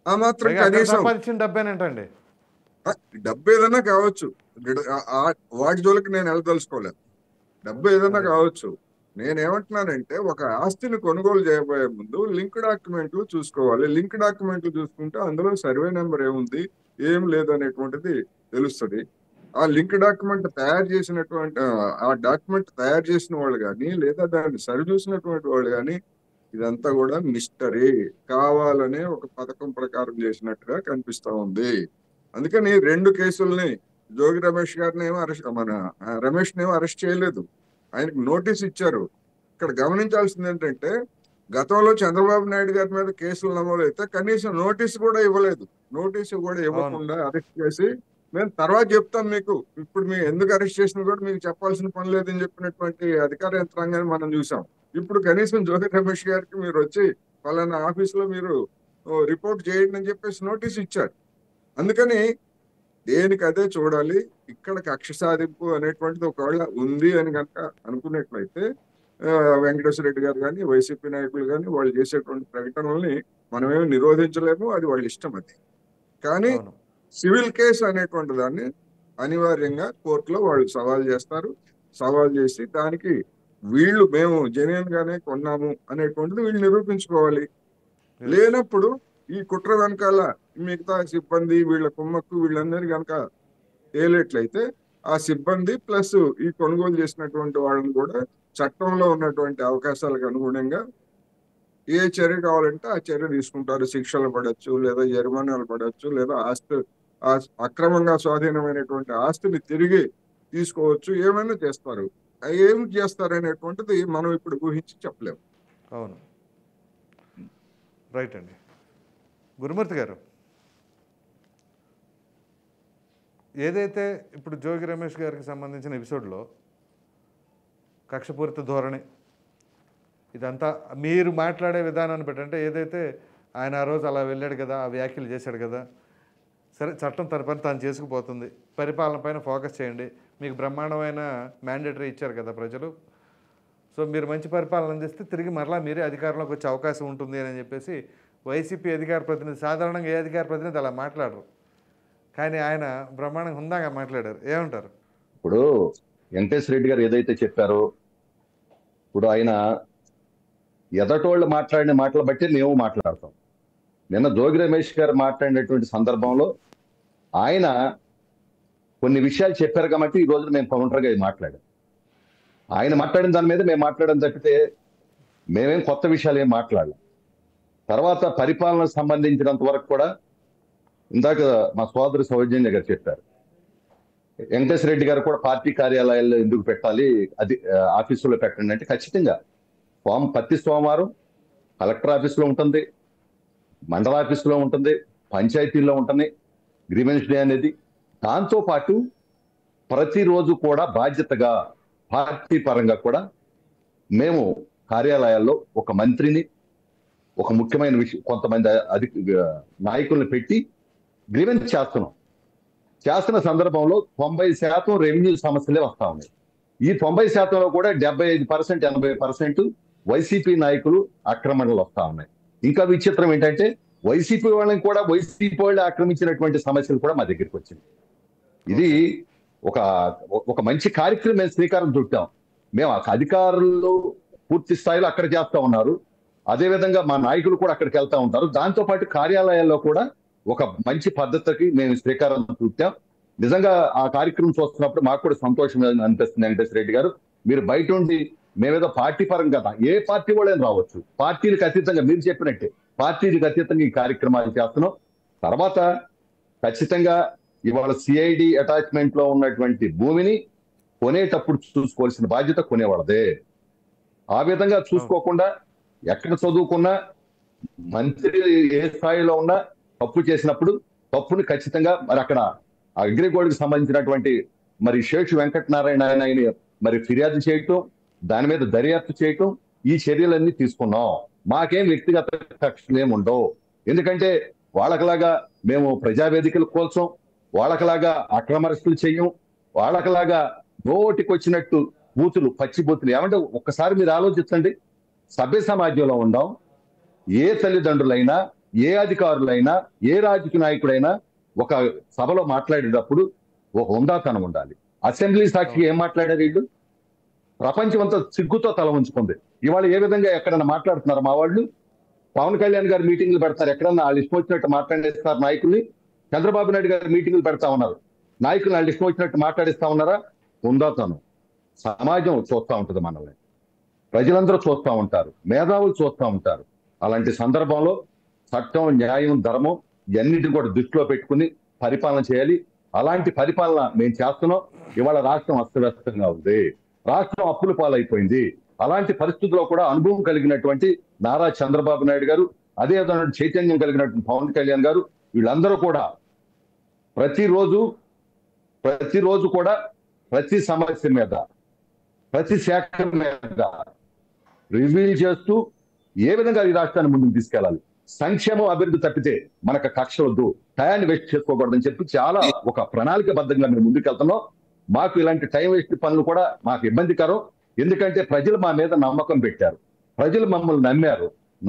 ఆ మాత్రం కనీసం డబ్బేనంటండి, డబ్బు ఏదైనా కావచ్చు, వాటి జోలికి నేను వెళ్ళదలుచుకోలేదు. డబ్బు ఏదైనా కావచ్చు. నేనేమంటున్నానంటే ఒక ఆస్తిని కొనుగోలు చేయబోయే ముందు లింక్ డాక్యుమెంట్లు చూసుకోవాలి. లింక్ డాక్యుమెంట్లు చూసుకుంటే అందులో సర్వే నెంబర్ ఏముంది ఏం లేదు అనేటువంటిది తెలుస్తుంది. ఆ లింక్ డాక్యుమెంట్ తయారు చేసిన వాళ్ళు కానీ లేదా దాన్ని సరి చూసినటువంటి వాళ్ళు కానీ ఇదంతా కూడా మిస్టరీ, కావాలనే ఒక పథకం ప్రకారం చేసినట్టుగా కనిపిస్తా ఉంది. అందుకని 2 కేసుల్ని జోగి రమేష్ గారిని ఏమో రమేష్ నేమో అరెస్ట్ చేయలేదు, ఆయనకు నోటీస్ ఇచ్చారు. ఇక్కడ గమనించాల్సింది ఏంటంటే గతంలో చంద్రబాబు నాయుడు గారి మీద కేసులు నమోదైతే కనీసం నోటీసు కూడా ఇవ్వలేదు. నోటీసు కూడా ఇవ్వకుండా అరెస్ట్ చేసి మేము తర్వాత చెప్తాం మీకు, ఇప్పుడు మీరు ఎందుకు అరెస్ట్ చేసినా కూడా మీకు చెప్పాల్సిన పని లేదని చెప్పినటువంటి అధికార యంత్రాంగాన్ని మనం చూసాం. ఇప్పుడు కనీసం జోగి రమేష్ గారికి మీరు వచ్చి పలానా ఆఫీసులో మీరు రిపోర్ట్ చేయండి అని చెప్పేసి నోటీస్ ఇచ్చారు. అందుకని దేనికి అదే చూడాలి. ఇక్కడ కక్ష సాధింపు అనేటువంటిది ఒకవేళ ఉంది అని కనుక అనుకున్నట్లయితే వెంకటేశ్వర రెడ్డి గారు కానీ వైసీపీ నాయకులు కానీ వాళ్ళు చేసేటువంటి ప్రకటనల్ని మనమేమి నిరోధించలేము, అది వాళ్ళ ఇష్టం. అది కానీ సివిల్ కేసు అనేటువంటి దాన్ని అనివార్యంగా కోర్టులో వాళ్ళు సవాల్ చేస్తారు. సవాల్ చేసి దానికి మేము జెన్యూన్ గానే కొన్నాము అనేటువంటిది వీళ్ళు నిరూపించుకోవాలి. లేనప్పుడు ఈ కుట్ర వెనకాల మిగతా సిబ్బంది వీళ్ళ కుమ్మక్కు వీళ్ళందరినీ కనుక తేలేట్లయితే ఆ సిబ్బంది ప్లస్ ఈ కొనుగోలు చేసినటువంటి వాళ్ళని కూడా చట్టంలో ఉన్నటువంటి అవకాశాలకు అనుగుణంగా ఏ చర్య కావాలంటే ఆ చర్య తీసుకుంటారు. శిక్షలు పడవచ్చు, లేదా జరిమానాలు పడవచ్చు, లేదా అక్రమంగా స్వాధీనమైనటువంటి ఆస్తిని తిరిగి తీసుకోవచ్చు, ఏమైనా చేస్తారు. ఏం చేస్తారు అనేటువంటిది మనం ఇప్పుడు ఊహించి చెప్పలేము. అవును, రైట్ అండి. గురుమూర్తి గారు, ఏదైతే ఇప్పుడు జోగి రమేష్ గారికి సంబంధించిన ఎపిసోడ్లో కక్షపూరిత ధోరణి ఇదంతా మీరు మాట్లాడే విధానాన్ని బట్టి, అంటే ఏదైతే ఆయన ఆ రోజు అలా వెళ్ళాడు కదా, ఆ వ్యాఖ్యలు చేశాడు కదా, సరే చట్టం తన పని తాను చేసుకుపోతుంది, పరిపాలన పైన ఫోకస్ చేయండి, మీకు బ్రహ్మాండమైన మ్యాండేటరీ ఇచ్చారు కదా ప్రజలు, సో మీరు మంచి పరిపాలన అందిస్తే తిరిగి మరలా మీరే అధికారంలోకి వచ్చే అవకాశం ఉంటుంది అని చెప్పేసి వైసీపీ అధికార ప్రతినిధి, సాధారణంగా ఏ అధికార ప్రతినిధి అలా మాట్లాడరు, కానీ ఆయన బ్రహ్మాండంగా హుందాగా మాట్లాడారు. ఏమంటారు? ఇప్పుడు వెంకటేశ్వర రెడ్డి గారు ఏదైతే చెప్పారో, ఇప్పుడు ఆయన ఎదటోళ్ళు మాట్లాడిన మాటలు బట్టి మేము మాట్లాడతాం. నిన్న జోగి రమేష్ గారు మాట్లాడినటువంటి సందర్భంలో ఆయన కొన్ని విషయాలు చెప్పారు కాబట్టి ఈ రోజు మేము కౌంటర్గా మాట్లాడాం. ఆయన మాట్లాడిన దాని మీద మేము మాట్లాడడం తప్పితే మేమేం కొత్త విషయాలు ఏం మాట్లాడలేం. తర్వాత పరిపాలనకు సంబంధించినంత వరకు కూడా ఇందాక మా సోదరు సౌజన్య గారు చెప్పారు, వెంకటేశ్వర రెడ్డి గారు కూడా పార్టీ కార్యాలయాల్లో ఎందుకు పెట్టాలి, అది ఆఫీసులో పెట్టండి అంటే ఖచ్చితంగా ప్రతి సోమవారం కలెక్టర్ ఆఫీసులో ఉంటుంది, మండల ఆఫీసులో ఉంటుంది, పంచాయతీల్లో ఉంటుంది గ్రీవెన్స్ డే అనేది. దాంతోపాటు ప్రతిరోజు కూడా బాధ్యతగా పార్టీ పరంగా కూడా మేము కార్యాలయాల్లో ఒక మంత్రిని, ఒక ముఖ్యమైన విషయం కొంతమంది నాయకుల్ని పెట్టి గ్రీవెన్స్ చేస్తున్న సందర్భంలో 90% రెవెన్యూ సమస్యలే వస్తా ఉన్నాయి. ఈ 90%లో కూడా 75% 80% వైసీపీ నాయకులు ఆక్రమణలు వస్తా ఉన్నాయి. ఇంకా విచిత్రం ఏంటంటే వైసీపీ వాళ్ళని కూడా వైసీపీ వాళ్ళు ఆక్రమించినటువంటి సమస్యలు కూడా మా దగ్గరికి వచ్చింది. ఇది ఒక మంచి కార్యక్రమం మేము శ్రీకారం చుట్టాం. మేము అధికారులు పూర్తి స్థాయిలో అక్కడ చేస్తా ఉన్నారు, అదేవిధంగా మా నాయకులు కూడా అక్కడికి వెళ్తా ఉంటారు. దాంతోపాటు కార్యాలయాల్లో కూడా ఒక మంచి పద్ధతికి మేము శ్రీకారం చుట్టాం. నిజంగా ఆ కార్యక్రమం చూస్తున్నప్పుడు మాకు కూడా సంతోషం అనిపిస్తుంది. వెంకటేశ్వర రెడ్డి గారు, మీరు బయట ఉండి మేమేదో పార్టీ పరంగా కదా, ఏ పార్టీ వాళ్ళైనా రావచ్చు, పార్టీలకు అతీతంగా మీరు చెప్పినట్టే పార్టీలకు అతీతంగా ఈ కార్యక్రమాలు చేస్తున్నాం. తర్వాత ఖచ్చితంగా ఇవాళ సిఐడి అటాచ్మెంట్ లో ఉన్నటువంటి భూమిని కొనేటప్పుడు చూసుకోవాల్సిన బాధ్యత కొనేవాళ్ళదే. ఆ విధంగా చూసుకోకుండా ఎక్కడ చదువుకున్నా మంత్రి ఏ స్థాయిలో ఉన్నా తప్పు చేసినప్పుడు తప్పుని ఖచ్చితంగా మరి అక్కడ అగ్రిగోల్డ్కి సంబంధించినటువంటి మరి శేషు వెంకటనారాయణ ఆయనని మరి ఫిర్యాదు చేయటం, దాని మీద దర్యాప్తు చేయటం, ఈ చర్యలన్నీ తీసుకున్నాం. మాకేం వ్యక్తిగత కక్షలు ఏమి ఉండవు. ఎందుకంటే వాళ్ళకలాగా మేము ప్రజావేదికలు కోల్చాం, వాళ్ళకలాగా అక్రమ అరెస్టులు చెయ్యం, వాళ్ళకలాగా నోటికి వచ్చినట్టు బూతులు, పచ్చి బూతులు. ఏమంటే ఒక్కసారి మీరు ఆలోచించండి, సభ్య సమాజంలో ఉందాం. ఏ తల్లిదండ్రులైనా, ఏ అధికారులైనా, ఏ రాజకీయ నాయకుడైనా ఒక సభలో మాట్లాడేటప్పుడు ఒక హుందాతనం ఉండాలి. అసెంబ్లీ సాక్షిగా ఏం మాట్లాడారు వీళ్ళు? ప్రపంచం అంతా సిగ్గుతో తల ఉంచుకుంది. ఇవాళ ఏ విధంగా ఎక్కడన్నా మాట్లాడుతున్నారు మా వాళ్ళు? పవన్ కళ్యాణ్ గారు మీటింగ్లు పెడతారు, ఎక్కడన్నా వాళ్ళు ఇష్టం వచ్చినట్టు మాట్లాడేస్తారు నాయకుల్ని. చంద్రబాబు నాయుడు గారు మీటింగ్లు పెడతా ఉన్నారు, నాయకులు వాళ్ళు ఇష్టం వచ్చినట్టు మాట్లాడిస్తా ఉన్నారా? హుందాతనం. సమాజం చూస్తూ ఉంటుంది మనల్ని, ప్రజలందరూ చూస్తూ ఉంటారు, మేధావులు చూస్తూ ఉంటారు. అలాంటి సందర్భంలో చట్టం, న్యాయం, ధర్మం ఇవన్నిటిని కూడా దృష్టిలో పెట్టుకుని పరిపాలన చేయాలి. అలాంటి పరిపాలన మేము చేస్తున్నాం. ఇవాళ రాష్ట్రం అస్తవ్యస్తంగా ఉంది, రాష్ట్రం అప్పుల పాలైపోయింది. అలాంటి పరిస్థితుల్లో కూడా అనుభవం కలిగినటువంటి నారా చంద్రబాబు నాయుడు గారు, అదే విధంగా చైతన్యం కలిగినటువంటి పవన్ కళ్యాణ్ గారు, వీళ్ళందరూ కూడా ప్రతిరోజు కూడా ప్రతి సమస్య మీద, ప్రతి శాఖ మీద రివీల్ చేస్తూ ఏ విధంగా ఈ రాష్ట్రాన్ని ముందుకు తీసుకెళ్లాలి, సంక్షేమం అభివృద్ధి తప్పితే మనకు కక్ష వద్దు, టయాన్ని వేస్ట్ చేసుకోకూడదని చెప్పి చాలా ఒక ప్రణాళికబద్ధంగా మేము ముందుకెళ్తున్నాం. మాకు ఇలాంటి టైం వేస్ట్ పనులు కూడా మాకు ఇబ్బందికరం. ఎందుకంటే ప్రజలు మా మీద నమ్మకం పెట్టారు, ప్రజలు మమ్మల్ని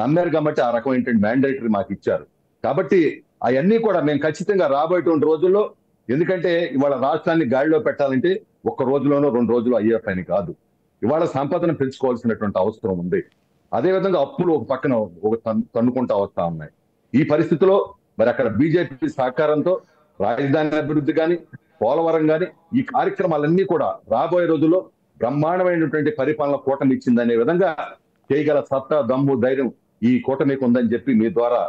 నమ్మారు కాబట్టి ఆ రకమైన మ్యాండేటరీ మాకు ఇచ్చారు. కాబట్టి అవన్నీ కూడా మేము ఖచ్చితంగా రాబోయేటువంటి రోజుల్లో, ఎందుకంటే ఇవాళ రాష్ట్రాన్ని గాడిలో పెట్టాలంటే ఒక్క రోజులోనో 2 రోజులు అయ్యే పని కాదు. ఇవాళ సంపదను పెంచుకోవాల్సినటువంటి అవసరం ఉంది. అదేవిధంగా అప్పులు ఒక పక్కన తన్నుకుంటా వస్తా ఉన్నాయి. ఈ పరిస్థితిలో మరి అక్కడ బీజేపీ సహకారంతో రాజధాని అభివృద్ధి కానీ, పోలవరం కానీ, ఈ కార్యక్రమాలన్నీ కూడా రాబోయే రోజుల్లో బ్రహ్మాండమైనటువంటి పరిపాలన కూటమి ఇచ్చిందనే విధంగా చేయగల సత్తా, దమ్ము, ధైర్యం ఈ కూటమికి ఉందని చెప్పి మీ ద్వారా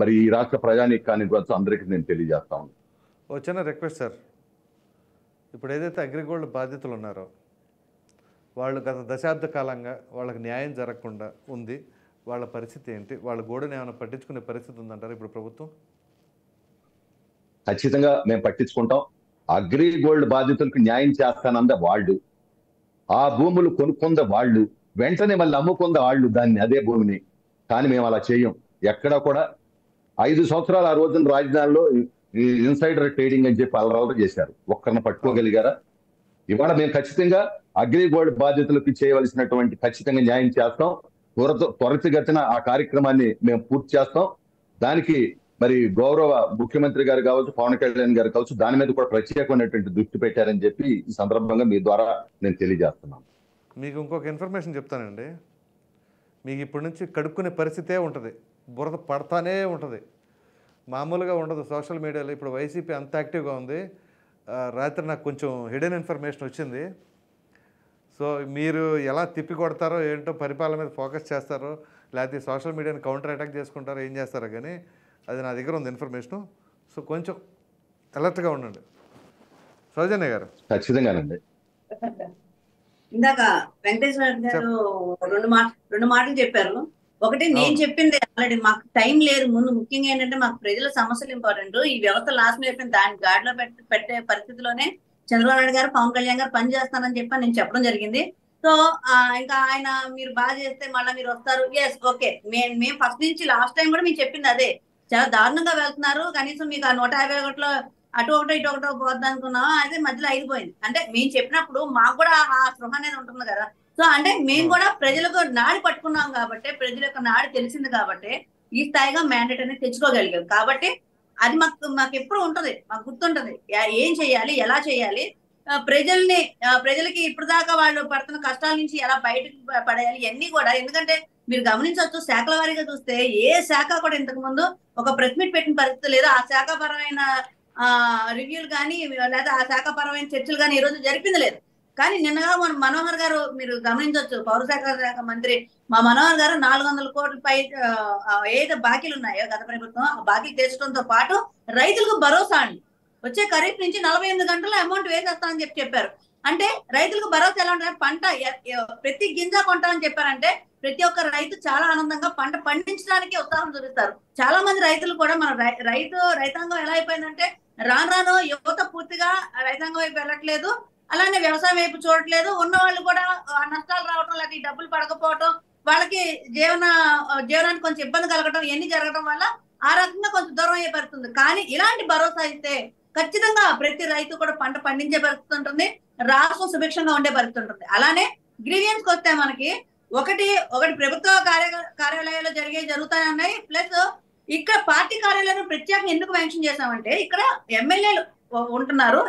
మరి ఈ రాష్ట్ర ప్రజానీకానికి వచ్చి అందరికీ నేను తెలియజేస్తా ఉన్నాను. ఓ చిన్న రిక్వెస్ట్ సార్, ఇప్పుడు ఏదైతే అగ్రిగోల్డ్ బాధితులు ఉన్నారో వాళ్ళు గత దశాబ్ద కాలంగా వాళ్ళకి న్యాయం జరగకుండా ఉంది, వాళ్ళ పరిస్థితి ఏంటి? వాళ్ళ గోడను ఏమైనా పట్టించుకునే పరిస్థితి ఉందంటారు ఇప్పుడు ప్రభుత్వం? ఖచ్చితంగా మేము పట్టించుకుంటాం. అగ్రిగోల్డ్ బాధితులకు న్యాయం చేస్తానంద వాళ్ళు, ఆ భూములు కొనుక్కుంద వాళ్ళు, వెంటనే మళ్ళీ అమ్ముకుంద వాళ్ళు దాన్ని, అదే భూమిని. కానీ మేము అలా చేయం. ఎక్కడా కూడా 5 సంవత్సరాలు ఆ రోజున రాజధానిలో ఇన్సైడర్ ట్రేడింగ్ అని చెప్పి అలరాలు చేశారు. ఒక్కరిని పట్టుకోగలిగారా? ఇవాళ మేము ఖచ్చితంగా అగ్రిగోల్డ్ బాధితులకు చేయవలసినటువంటి ఖచ్చితంగా న్యాయం చేస్తాం. త్వరితగతిన ఆ కార్యక్రమాన్ని మేము పూర్తి చేస్తాం. దానికి మరి గౌరవ ముఖ్యమంత్రి గారు కావచ్చు, పవన్ కళ్యాణ్ గారు కావచ్చు, దాని మీద కూడా ప్రత్యేకమైనటువంటి దృష్టి పెట్టారని చెప్పి ఈ సందర్భంగా మీ ద్వారా నేను తెలియజేస్తున్నాను. మీకు ఇంకొక ఇన్ఫర్మేషన్ చెప్తానండి. మీకు ఇప్పటి నుంచి కడుక్కునే పరిస్థితే ఉంటుంది, బురద పడతానే ఉంటుంది, మామూలుగా ఉండదు. సోషల్ మీడియాలో ఇప్పుడు వైసీపీ అంత యాక్టివ్గా ఉంది. రాత్రి నాకు కొంచెం హిడెన్ ఇన్ఫర్మేషన్ వచ్చింది. సో మీరు ఎలా తిప్పి కొడతారో ఏంటో, పరిపాలన మీద ఫోకస్ చేస్తారో, లేకపోతే సోషల్ మీడియాని కౌంటర్ అటాక్ చేసుకుంటారో, ఏం చేస్తారో కానీ అది నా దగ్గర ఉంది ఇన్ఫర్మేషను. సో కొంచెం అలర్ట్గా ఉండండి. సౌజన్య గారు. ఖచ్చితంగానండి. ఇందాక వెంకటేశ్వర గారు రెండు మాటలు చెప్పారు. ఒకటి, నేను చెప్పింది ఆల్రెడీ మాకు టైం లేదు. ముందు ముఖ్యంగా ఏంటంటే మాకు ప్రజల సమస్యలు ఇంపార్టెంట్. ఈ వ్యవస్థ లాస్ట్ అయిపోయింది, దాన్ని గాడిలో పెట్టే పరిస్థితిలోనే చంద్రబాబు నాయుడు గారు, పవన్ కళ్యాణ్ గారు పని చేస్తానని చెప్పి నేను చెప్పడం జరిగింది. సో ఇంకా ఆయన మీరు బాగా చేస్తే మళ్ళీ మీరు వస్తారు. Yes, okay. మేము ఫస్ట్ నుంచి లాస్ట్ టైం కూడా మీకు చెప్పింది అదే. చాలా దారుణంగా వెళ్తున్నారు, కనీసం మీకు ఆ 151లో అటు ఒకటో ఇటు ఒకటో పోద్ది అనుకున్నాం, అయితే మధ్యలో అయిపోయింది. అంటే మేము చెప్పినప్పుడు మాకు కూడా ఆ స్పృహ అనేది ఉంటుంది కదా. సో అంటే మేము కూడా ప్రజలకు నాడి పట్టుకున్నాం కాబట్టి, ప్రజల యొక్క నాడి తెలిసింది కాబట్టి ఈ స్థాయిగా మ్యాండేట్ అనేది తెచ్చుకోగలిగాం. కాబట్టి అది మాకు ఎప్పుడు ఉంటది, మాకు గుర్తుంటది ఏం చేయాలి, ఎలా చేయాలి, ప్రజలకి ఇప్పుడు దాకా వాళ్ళు పడుతున్న కష్టాల నుంచి ఎలా బయటకు పడేయాలి, ఇవన్నీ కూడా. ఎందుకంటే మీరు గమనించవచ్చు, శాఖల వారీగా చూస్తే ఏ శాఖ కూడా ఇంతకు ముందు ఒక ప్రెస్ మీట్ పెట్టిన పరిస్థితి లేదు. ఆ శాఖపరమైన రివ్యూలు కానీ లేదా ఆ శాఖపరమైన చర్చలు కానీ ఈ రోజు జరిపింది లేదు. కానీ నిన్నగా మన మనోహర్ గారు మీరు గమనించవచ్చు, పౌరశాఖ మంత్రి మా మనోహర్ గారు 400 కోట్ల పై ఏదైతే బాకీలు ఉన్నాయో గత ప్రభుత్వం ఆ బాకీలు తీర్చడంతో పాటు రైతులకు భరోసా అండి, వచ్చే ఖరీఫ్ నుంచి 48 గంటల్లో అమౌంట్ వేసేస్తామని చెప్పారు. అంటే రైతులకు భరోసా ఎలా ఉంటుంది, పంట ప్రతి గింజ కొంటామని చెప్పారంటే ప్రతి ఒక్క రైతు చాలా ఆనందంగా పంట పండించడానికి ఉత్సాహం చూపిస్తారు. చాలా మంది రైతులు కూడా మన రైతాంగం ఎలా అయిపోయిందంటే రాను యువత పూర్తిగా రైతాంగం వైపు వెళ్ళట్లేదు, అలానే వ్యవసాయం వైపు చూడట్లేదు. ఉన్న వాళ్ళు కూడా నష్టాలు రావటం లేదా ఈ డబ్బులు పడకపోవటం, వాళ్ళకి జీవనానికి కొంచెం ఇబ్బంది కలగటం, ఇవన్నీ జరగడం వల్ల ఆ రకంగా కొంచెం దూరం అయ్యే పరిస్థితుంది. కానీ ఇలాంటి భరోసా ఇస్తే ఖచ్చితంగా ప్రతి రైతు కూడా పంట పండించే పరిస్థితి ఉంటుంది, రాష్ట్రం సుభిక్షంగా ఉండే పరిస్థితి ఉంటుంది. అలానే గ్రీవియన్స్ వస్తే మనకి ఒకటి ప్రభుత్వ కార్యాలయాల్లో జరుగుతాయన్నాయి. ప్లస్ ఇక్కడ పార్టీ కార్యాలయం ప్రత్యేకంగా ఎందుకు మెన్షన్ చేశామంటే ఇక్కడ ఎమ్మెల్యేలు ఉంటున్నారు,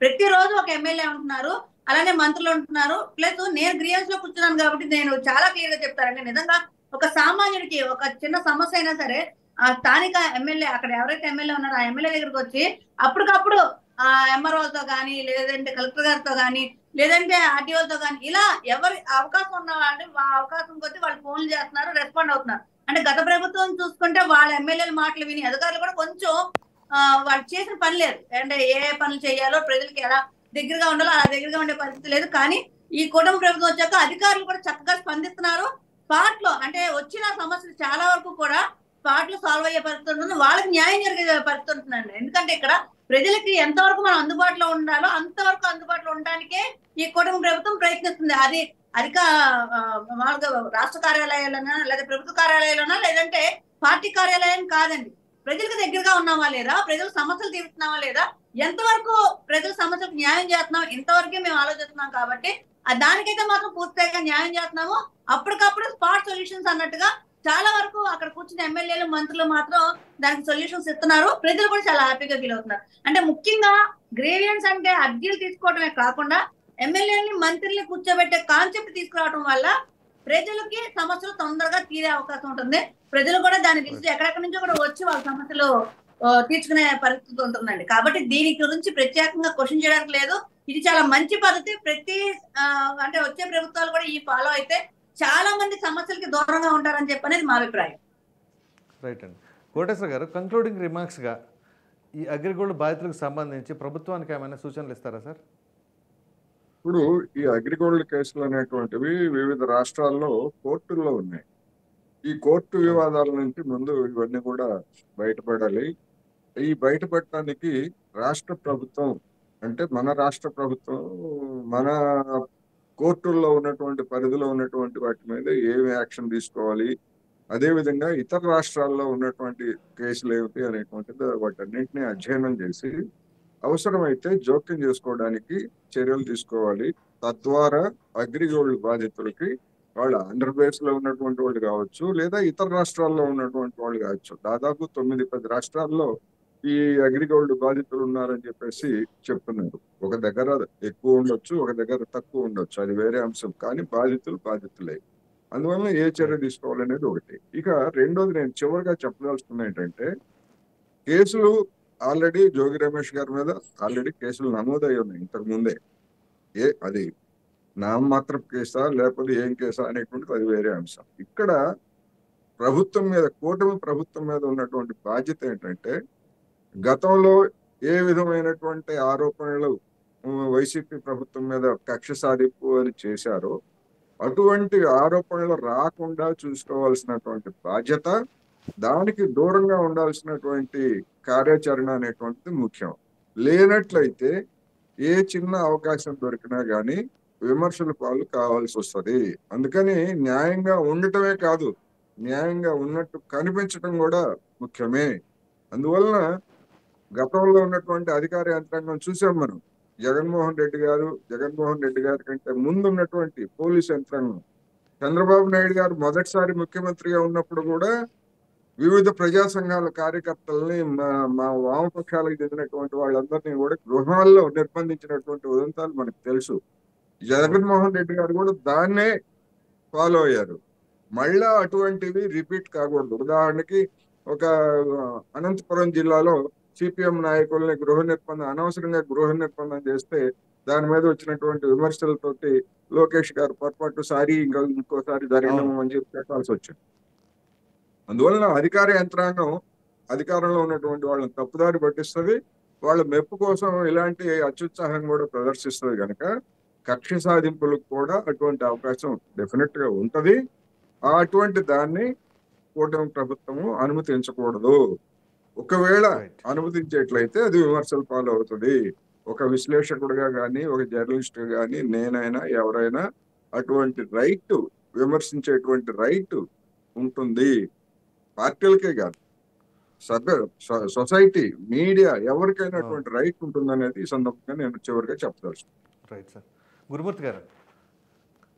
ప్రతిరోజు ఒక ఎమ్మెల్యే ఉంటున్నారు, అలానే మంత్రులు ఉంటున్నారు. ప్లస్ నేను గ్రీవెన్స్ లో కూర్చున్నాను కాబట్టి నేను చాలా క్లియర్ గా చెప్తానండి. నిజంగా ఒక సామాన్యుడికి ఒక చిన్న సమస్య అయినా సరే ఆ స్థానిక ఎమ్మెల్యే అక్కడ ఎవరైతే ఎమ్మెల్యే ఉన్నారో ఆ ఎమ్మెల్యే దగ్గరికి వచ్చి అప్పటికప్పుడు ఆ ఎంఆర్ఓతో కానీ లేదంటే కలెక్టర్ గారితో కానీ లేదంటే ఆర్టీఓతో కానీ ఇలా ఎవరి అవకాశం ఉన్న వాళ్ళు ఆ అవకాశం కొద్ది వాళ్ళు ఫోన్లు చేస్తున్నారు, రెస్పాండ్ అవుతున్నారు. అంటే గత ప్రభుత్వం చూసుకుంటే వాళ్ళ ఎమ్మెల్యేల మాటలు విని అధికారులు కూడా కొంచెం వాళ్ళు చేసిన పని లేదు. అంటే ఏ పనులు చేయాలో ప్రజలకు ఎలా దగ్గరగా ఉండాలో అలా దగ్గరగా ఉండే పరిస్థితి లేదు. కానీ ఈ కూటమి ప్రభుత్వం వచ్చాక అధికారులు కూడా చక్కగా స్పందిస్తున్నారు. స్పాట్ లో అంటే వచ్చిన సమస్యలు చాలా వరకు కూడా స్పాట్ లో సాల్వ్ అయ్యే పరిస్థితి ఉంటుంది, వాళ్ళకి న్యాయం జరిగే పరిస్థితి ఉంటుందండి. ఎందుకంటే ఇక్కడ ప్రజలకి ఎంతవరకు మనం అందుబాటులో ఉండాలో అంతవరకు అందుబాటులో ఉండడానికే ఈ కూటమి ప్రభుత్వం ప్రయత్నిస్తుంది. అది మామూలుగా రాష్ట్ర కార్యాలయాలైనా లేదా ప్రభుత్వ కార్యాలయాలైనా లేదంటే పార్టీ కార్యాలయం కాదండి, ప్రజలకు దగ్గరగా ఉన్నామా లేదా, ప్రజల సమస్యలు తీరుస్తున్నామా లేదా, ఎంతవరకు ప్రజల సమస్యలకు న్యాయం చేస్తున్నాం ఇంతవరకే మేము ఆలోచిస్తున్నాం. కాబట్టి దానికైతే మాత్రం పూర్తిగా న్యాయం చేస్తున్నాము. అప్పటికప్పుడు స్పాట్ సొల్యూషన్స్ అన్నట్టుగా చాలా వరకు అక్కడ కూర్చున్న ఎమ్మెల్యేలు మంత్రులు మాత్రం దానికి సొల్యూషన్స్ ఇస్తున్నారు. ప్రజలు కూడా చాలా హ్యాపీగా ఫీల్ అవుతున్నారు. అంటే ముఖ్యంగా గ్రీవియన్స్ అంటే అర్జీలు తీసుకోవడమే కాకుండా ఎమ్మెల్యేని మంత్రుల్ని కూర్చోబెట్టే కాన్సెప్ట్ తీసుకురావడం వల్ల ప్రజలకి సమస్యలు తొందరగా తీరే అవకాశం ఉంటుంది. ప్రజలు కూడా దాని లిస్ట్ ఎక్కడెక్కడి నుంచో కూడా వచ్చి వాళ్ళ సమస్యలు తీర్చుకునే పరిస్థితి ఉంటుందండి. కాబట్టి దీని గురించి ప్రత్యేకంగా క్వశ్చన్ చేయడానికి లేదు. ఇది చాలా మంచి పద్ధతి. అంటే వచ్చే ప్రభుత్వాలు కూడా ఈ ఫాలో అయితే చాలా మంది సమస్యలకి దూరంగా ఉంటారని చెప్పనేది మా అభిప్రాయం. రైట్ అండి. కోటేశ్వర గారు, కంక్లూడింగ్ రిమార్క్స్గా ఈ అగ్రిగోల్డ్ బాధితులకు సంబంధించి ప్రభుత్వానికి ఏమైనా సూచనలు ఇస్తారా సార్? ఇప్పుడు ఈ అగ్రిగోల్డ్ కేసులు అనేటువంటివి వివిధ రాష్ట్రాల్లో కోర్టుల్లో ఉన్నాయి. ఈ కోర్టు వివాదాల నుంచి ముందు ఇవన్నీ కూడా బయటపడాలి. ఈ బయటపడటానికి రాష్ట్ర ప్రభుత్వం అంటే మన రాష్ట్ర ప్రభుత్వం మన కోర్టుల్లో ఉన్నటువంటి పరిధిలో ఉన్నటువంటి వాటి మీద ఏమి యాక్షన్ తీసుకోవాలి, అదేవిధంగా ఇతర రాష్ట్రాల్లో ఉన్నటువంటి కేసులు ఏమిటి అనేటువంటిది వాటన్నింటినీ అధ్యయనం చేసి అవసరమైతే జోక్యం చేసుకోవడానికి చర్యలు తీసుకోవాలి. తద్వారా అగ్రిగోల్డ్ బాధితులకి వాళ్ళు ఆంధ్రప్రదేశ్ లో ఉన్నటువంటి వాళ్ళు కావచ్చు లేదా ఇతర రాష్ట్రాల్లో ఉన్నటువంటి వాళ్ళు కావచ్చు, దాదాపు 9-10 రాష్ట్రాల్లో ఈ అగ్రిగోల్డ్ బాధితులు ఉన్నారని చెప్పేసి చెప్తున్నారు. ఒక దగ్గర ఎక్కువ ఉండొచ్చు, ఒక దగ్గర తక్కువ ఉండొచ్చు, అది వేరే అంశం. కానీ బాధితులే. అందువల్ల ఏ చర్య తీసుకోవాలనేది ఒకటి. ఇక రెండోది నేను చివరిగా చెప్పదలుచుకున్నా ఏంటంటే, కేసులు ఆల్రెడీ జోగి రమేష్ గారి మీద ఆల్రెడీ కేసులు నమోదై ఉన్నాయి ఇంతకు ముందే. అది నామమాత్రం కేసా లేకపోతే ఏం కేసా అనేటువంటిది అది వేరే అంశం. ఇక్కడ ప్రభుత్వం మీద, కూటమి ప్రభుత్వం మీద ఉన్నటువంటి బాధ్యత ఏంటంటే, గతంలో ఏ విధమైనటువంటి ఆరోపణలు వైసీపీ ప్రభుత్వం మీద కక్ష సాధింపు అని చేశారో అటువంటి ఆరోపణలు రాకుండా చూసుకోవాల్సినటువంటి బాధ్యత, దానికి దూరంగా ఉండాల్సినటువంటి కార్యాచరణ అనేటువంటిది ముఖ్యం. లేనట్లయితే ఏ చిన్న అవకాశం దొరికినా కానీ విమర్శల పాలు కావాల్సి వస్తుంది. అందుకని న్యాయంగా ఉండటమే కాదు, న్యాయంగా ఉన్నట్టు కనిపించడం కూడా ముఖ్యమే. అందువలన గతంలో ఉన్నటువంటి అధికార యంత్రాంగం చూసాం మనం. జగన్మోహన్ రెడ్డి గారి కంటే ముందు ఉన్నటువంటి పోలీస్ యంత్రాంగం, చంద్రబాబు నాయుడు గారు మొదటిసారి ముఖ్యమంత్రిగా ఉన్నప్పుడు కూడా వివిధ ప్రజా సంఘాల కార్యకర్తల్ని, మా వామపక్షాలకు చెందినటువంటి వాళ్ళందరినీ కూడా గృహాల్లో నిర్బంధించినటువంటి ఉదంతాలు మనకు తెలుసు. జగన్మోహన్ రెడ్డి గారు కూడా దాన్నే ఫాలో అయ్యారు. మళ్ళా అటువంటివి రిపీట్ కాకూడదు. ఉదాహరణకి ఒక అనంతపురం జిల్లాలో సిపిఎం నాయకుల్ని అనవసరంగా గృహ నిర్బంధం చేస్తే దాని మీద వచ్చినటువంటి విమర్శలతోటి లోకేష్ గారు పొరపాటు సారి ఇంకోసారి జరగడం అని చెప్పి పెట్టాల్సి వచ్చింది. అందువలన అధికార యంత్రాంగం అధికారంలో ఉన్నటువంటి వాళ్ళని తప్పుదారి పట్టిస్తుంది. వాళ్ళ మెప్పు కోసం ఇలాంటి అత్యుత్సాహం కూడా ప్రదర్శిస్తుంది కనుక కక్ష సాధింపులకు కూడా అటువంటి అవకాశం డెఫినెట్ గా ఉంటది. అటువంటి దాన్ని కూటమి ప్రభుత్వము అనుమతించకూడదు. ఒకవేళ అనుమతించేట్లయితే అది విమర్శల పాలు అవుతుంది. ఒక విశ్లేషకుడిగా కానీ ఒక జర్నలిస్ట్ కానీ నేనైనా ఎవరైనా అటువంటి రైట్ విమర్శించేటువంటి రైట్ ఉంటుంది. పార్టీలకే కాదు, సొసైటీ, మీడియా ఎవరికైనా అటువంటి రైట్ ఉంటుందనేది ఈ సందర్భంగా నేను చివరిగా చెప్పదలుచుకున్నాను. Right sir. గురుమూర్తి గారు,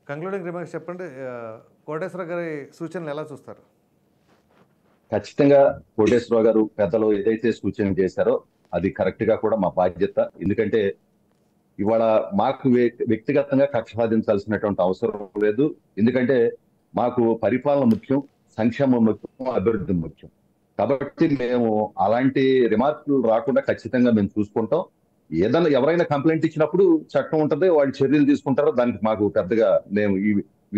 కంక్లూడింగ్ రిమార్క్స్ చెప్పండి. కోటేశ్వర గారి సూచనలు ఎలా చూస్తారు? ఖచ్చితంగా కోటేశ్వరరావు గారు పెద్దలు ఏదైతే సూచన చేశారో అది కరెక్ట్ గా కూడా మా బాధ్యత. ఎందుకంటే ఇవాళ మాకు వ్యక్తిగతంగా కక్ష సాధించాల్సినటువంటి అవసరం లేదు. ఎందుకంటే మాకు పరిపాలన ముఖ్యం, సంక్షేమం ముఖ్యం, అభివృద్ధి ముఖ్యం. కాబట్టి మేము అలాంటి రిమార్కులు రాకుండా ఖచ్చితంగా మేము చూసుకుంటాం. ఏదైనా ఎవరైనా కంప్లైంట్ ఇచ్చినప్పుడు చట్టం ఉంటుంది, వాళ్ళు చర్యలు తీసుకుంటారో దానికి మాకు పెద్దగా మేము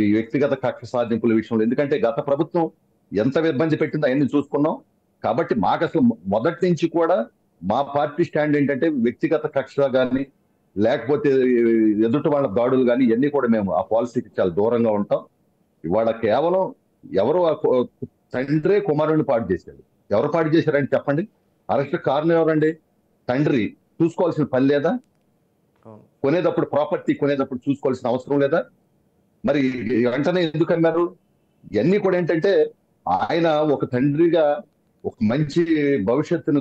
ఈ వ్యక్తిగత కక్ష సాధింపుల విషయంలో, ఎందుకంటే గత ప్రభుత్వం ఎంత ఇబ్బంది పెట్టిందో అవన్నీ చూసుకున్నాం. కాబట్టి మాకు అసలు మొదటి నుంచి కూడా మా పార్టీ స్టాండ్ ఏంటంటే వ్యక్తిగత కక్ష కానీ లేకపోతే ఎదుటి వాళ్ళ దాడులు కానీ ఇవన్నీ కూడా మేము ఆ పాలసీకి చాలా దూరంగా ఉంటాం. ఇవాళ కేవలం ఎవరు తండ్రే కుమారుడిని పాటు చేశాడు. ఎవరు పాటు చేశారని చెప్పండి. అరెస్ట్ కారణం ఎవరండి? తండ్రి. చూసుకోవాల్సిన పని లేదా? కొనేటప్పుడు ప్రాపర్టీ కొనేటప్పుడు చూసుకోవాల్సిన అవసరం లేదా? మరి వెంటనే ఎందుకు అన్నారు? ఇవన్నీ కూడా ఏంటంటే ఆయన ఒక తండ్రిగా ఒక మంచి భవిష్యత్తును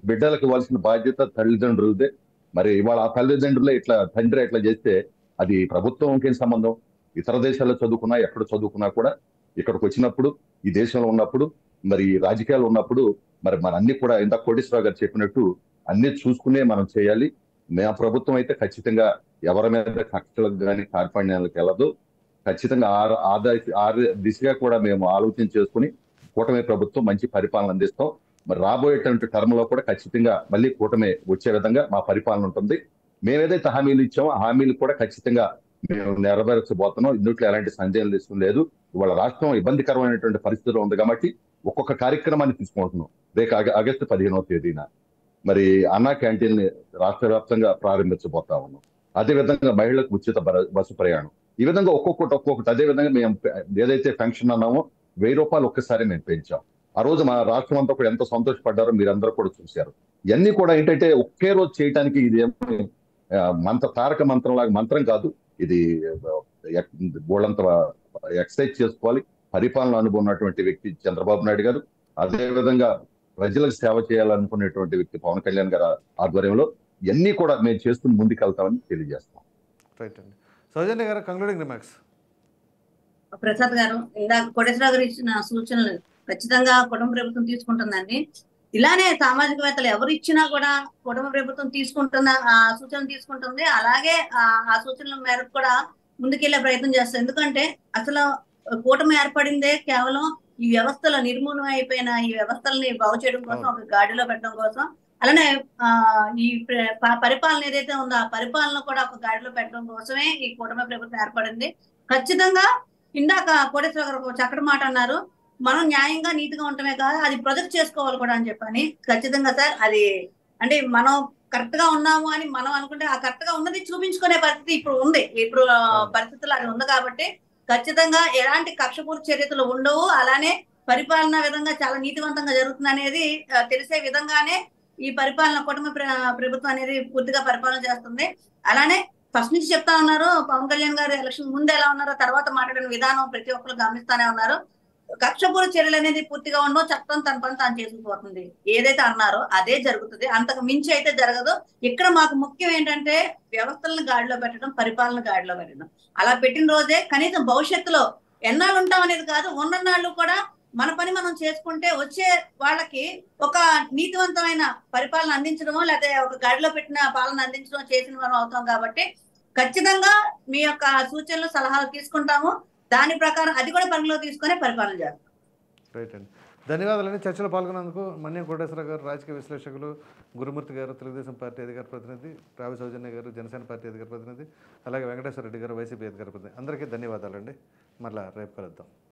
బిడ్డలకు ఇవ్వాల్సిన బాధ్యత తల్లిదండ్రులదే. మరి ఇవాళ ఆ తల్లిదండ్రులే ఇట్లా తండ్రి ఎట్లా చేస్తే అది ప్రభుత్వంకి ఏం సంబంధం? ఇతర దేశాల్లో చదువుకున్నా, ఎక్కడ చదువుకున్నా కూడా ఇక్కడికి వచ్చినప్పుడు, ఈ దేశంలో ఉన్నప్పుడు, మరి రాజకీయాలు ఉన్నప్పుడు మరి మన అన్ని కూడా ఇంత కోటేశ్వరరావు గారు చెప్పినట్టు అన్ని చూసుకునే మనం చేయాలి. మా ప్రభుత్వం అయితే ఖచ్చితంగా ఎవరి మీద కక్షలకు కానీ కార్పణ్యాలకు వెళ్ళదు. ఖచ్చితంగా ఆ దిశగా కూడా మేము ఆలోచన చేసుకుని కూటమి ప్రభుత్వం మంచి పరిపాలన అందిస్తాం. మరి రాబోయేటువంటి టర్మ్ లో కూడా ఖచ్చితంగా మళ్ళీ కూటమి వచ్చే విధంగా మా పరిపాలన ఉంటుంది. మేము ఏదైతే హామీలు ఇచ్చామో ఆ హామీలు కూడా ఖచ్చితంగా మేము నెరవేర్చబోతున్నాం. ఇందులో ఎలాంటి సందేహం లేదు. ఇవాళ రాష్ట్రం ఇబ్బందికరమైనటువంటి పరిస్థితిలో ఉంది కాబట్టి ఒక్కొక్క కార్యక్రమాన్ని తీసుకుంటున్నాం. రేపు ఆగస్టు 15వ తేదీన మరి అన్నా క్యాంటీన్ రాష్ట్ర వ్యాప్తంగా ప్రారంభించబోతా ఉన్నాం. అదేవిధంగా మహిళలకు ఉచిత బస్సు ప్రయాణం, ఈ విధంగా ఒక్కొక్కటి. అదే విధంగా మేము ఏదైతే పెన్షన్ అన్నామో 1000 రూపాయలు ఒక్కసారి మేము పెంచాం. ఆ రోజు మా రాష్ట్రం అంతా కూడా ఎంతో సంతోషపడ్డారో మీరందరూ కూడా చూశారు. ఇవన్నీ కూడా ఏంటంటే ఒకే రోజు చేయడానికి ఇది తారక మంత్రం లాగా మంత్రం కాదు. ఇది బోళ్ళంత ఎక్సర్సైజ్ చేసుకోవాలి. పరిపాలన అనుభవం ఉన్నటువంటి వ్యక్తి చంద్రబాబు నాయుడు గారు, అదేవిధంగా ప్రజలకు సేవ చేయాలనుకునేటువంటి వ్యక్తి పవన్ కళ్యాణ్ గారి ఆధ్వర్యంలో ఇవన్నీ కూడా మేము చేస్తూ ముందుకెళ్తామని తెలియజేస్తాం. రైట్ అండి. సౌజన్య గారు, కంక్లూడింగ్ రిమార్క్స్. ప్రసాద్ గారు, ఇందాక కోటేశ్వరరావు గారు ఇచ్చిన సూచనలు ఖచ్చితంగా కుటుంబ ప్రభుత్వం తీసుకుంటుందండి. ఇలానే సామాజికవేత్తలు ఎవరు ఇచ్చినా కూడా కుటుంబ ప్రభుత్వం ఆ సూచనలు తీసుకుంటుంది. అలాగే ఆ సూచనల మేరకు కూడా ముందుకెళ్లే ప్రయత్నం చేస్తారు. ఎందుకంటే అసలు కూటమి ఏర్పడిందే కేవలం ఈ వ్యవస్థలో నిర్మూలన అయిపోయిన ఈ వ్యవస్థల్ని బాగు చేయడం కోసం, ఒక గాడిలో పెట్టడం కోసం. అలానే ఈ పరిపాలన ఏదైతే ఉందో ఆ పరిపాలన కూడా ఒక గాడిలో పెట్టడం కోసమే ఈ కూటమి ప్రభుత్వం ఏర్పడింది. ఖచ్చితంగా ఇందాక కోటేశ్వర గారు ఒక చక్కటి మాట అన్నారు, మనం న్యాయంగా నీతిగా ఉండటమే కాదు అది ప్రొజెక్ట్ చేసుకోవాలి కూడా అని చెప్పని. ఖచ్చితంగా సార్, అది అంటే మనం కరెక్ట్ గా ఉన్నాము అని మనం అనుకుంటే ఆ కరెక్ట్ గా ఉన్నది చూపించుకునే పరిస్థితి ఇప్పుడు ఉంది. ఇప్పుడు పరిస్థితులు అది ఉంది కాబట్టి ఖచ్చితంగా ఎలాంటి కక్షపూర్తి చర్యలు ఉండవు. అలానే పరిపాలన విధంగా చాలా నీతివంతంగా జరుగుతుంది అనేది తెలిసే విధంగానే ఈ పరిపాలన కుటుంబ ప్రభుత్వం అనేది పూర్తిగా పరిపాలన చేస్తుంది. అలానే ఫస్ట్ నుంచి చెప్తా ఉన్నారు, పవన్ కళ్యాణ్ గారు ఎలక్షన్ ముందు ఎలా ఉన్నారో తర్వాత మాట్లాడిన విధానం ప్రతి ఒక్కరు గమనిస్తానే ఉన్నారు. కక్షపూర్తి చర్యలు అనేది పూర్తిగా ఉండవు. చట్టం తన పని తాను చేసుకుపోతుంది. ఏదైతే అన్నారో అదే జరుగుతుంది, అంతకు మించి అయితే జరగదు. ఇక్కడ మాకు ముఖ్యం ఏంటంటే వ్యవస్థలను గాడిలో పెట్టడం, పరిపాలన గాడిలో పెట్టడం. అలా పెట్టిన రోజే కనీసం భవిష్యత్తులో ఎన్నాళ్ళు ఉంటాం అనేది కాదు, ఉన్ననాళ్ళు కూడా మన పని మనం చేసుకుంటే వచ్చే వాళ్ళకి ఒక నీతివంతమైన పరిపాలన అందించడమో లేకపోతే ఒక గాడిలో పెట్టిన పాలన అందించడం చేసిన మనం అవుతాం. కాబట్టి ఖచ్చితంగా మీ యొక్క సూచనలు సలహాలు తీసుకుంటాము. దాని ప్రకారం అది కూడా పరిగణలో తీసుకొని పరిపాలన చేస్తాం. రైట్ అండి, ధన్యవాదాలండి. చర్చలో పాల్గొన్నందుకు మన్యం కోటేశ్వరరావు గారు, రాజకీయ విశ్లేషకులు, గురుమూర్తి గారు, తెలుగుదేశం పార్టీ అధికార ప్రతినిధి, రావి సౌజన్య గారు, జనసేన పార్టీ అధికార ప్రతినిధి, అలాగే వెంకటేశ్వర రెడ్డి గారు, వైసీపీ అధికార ప్రతినిధి, అందరికీ ధన్యవాదాలండి. మళ్ళీ రేపు కలుద్దాం.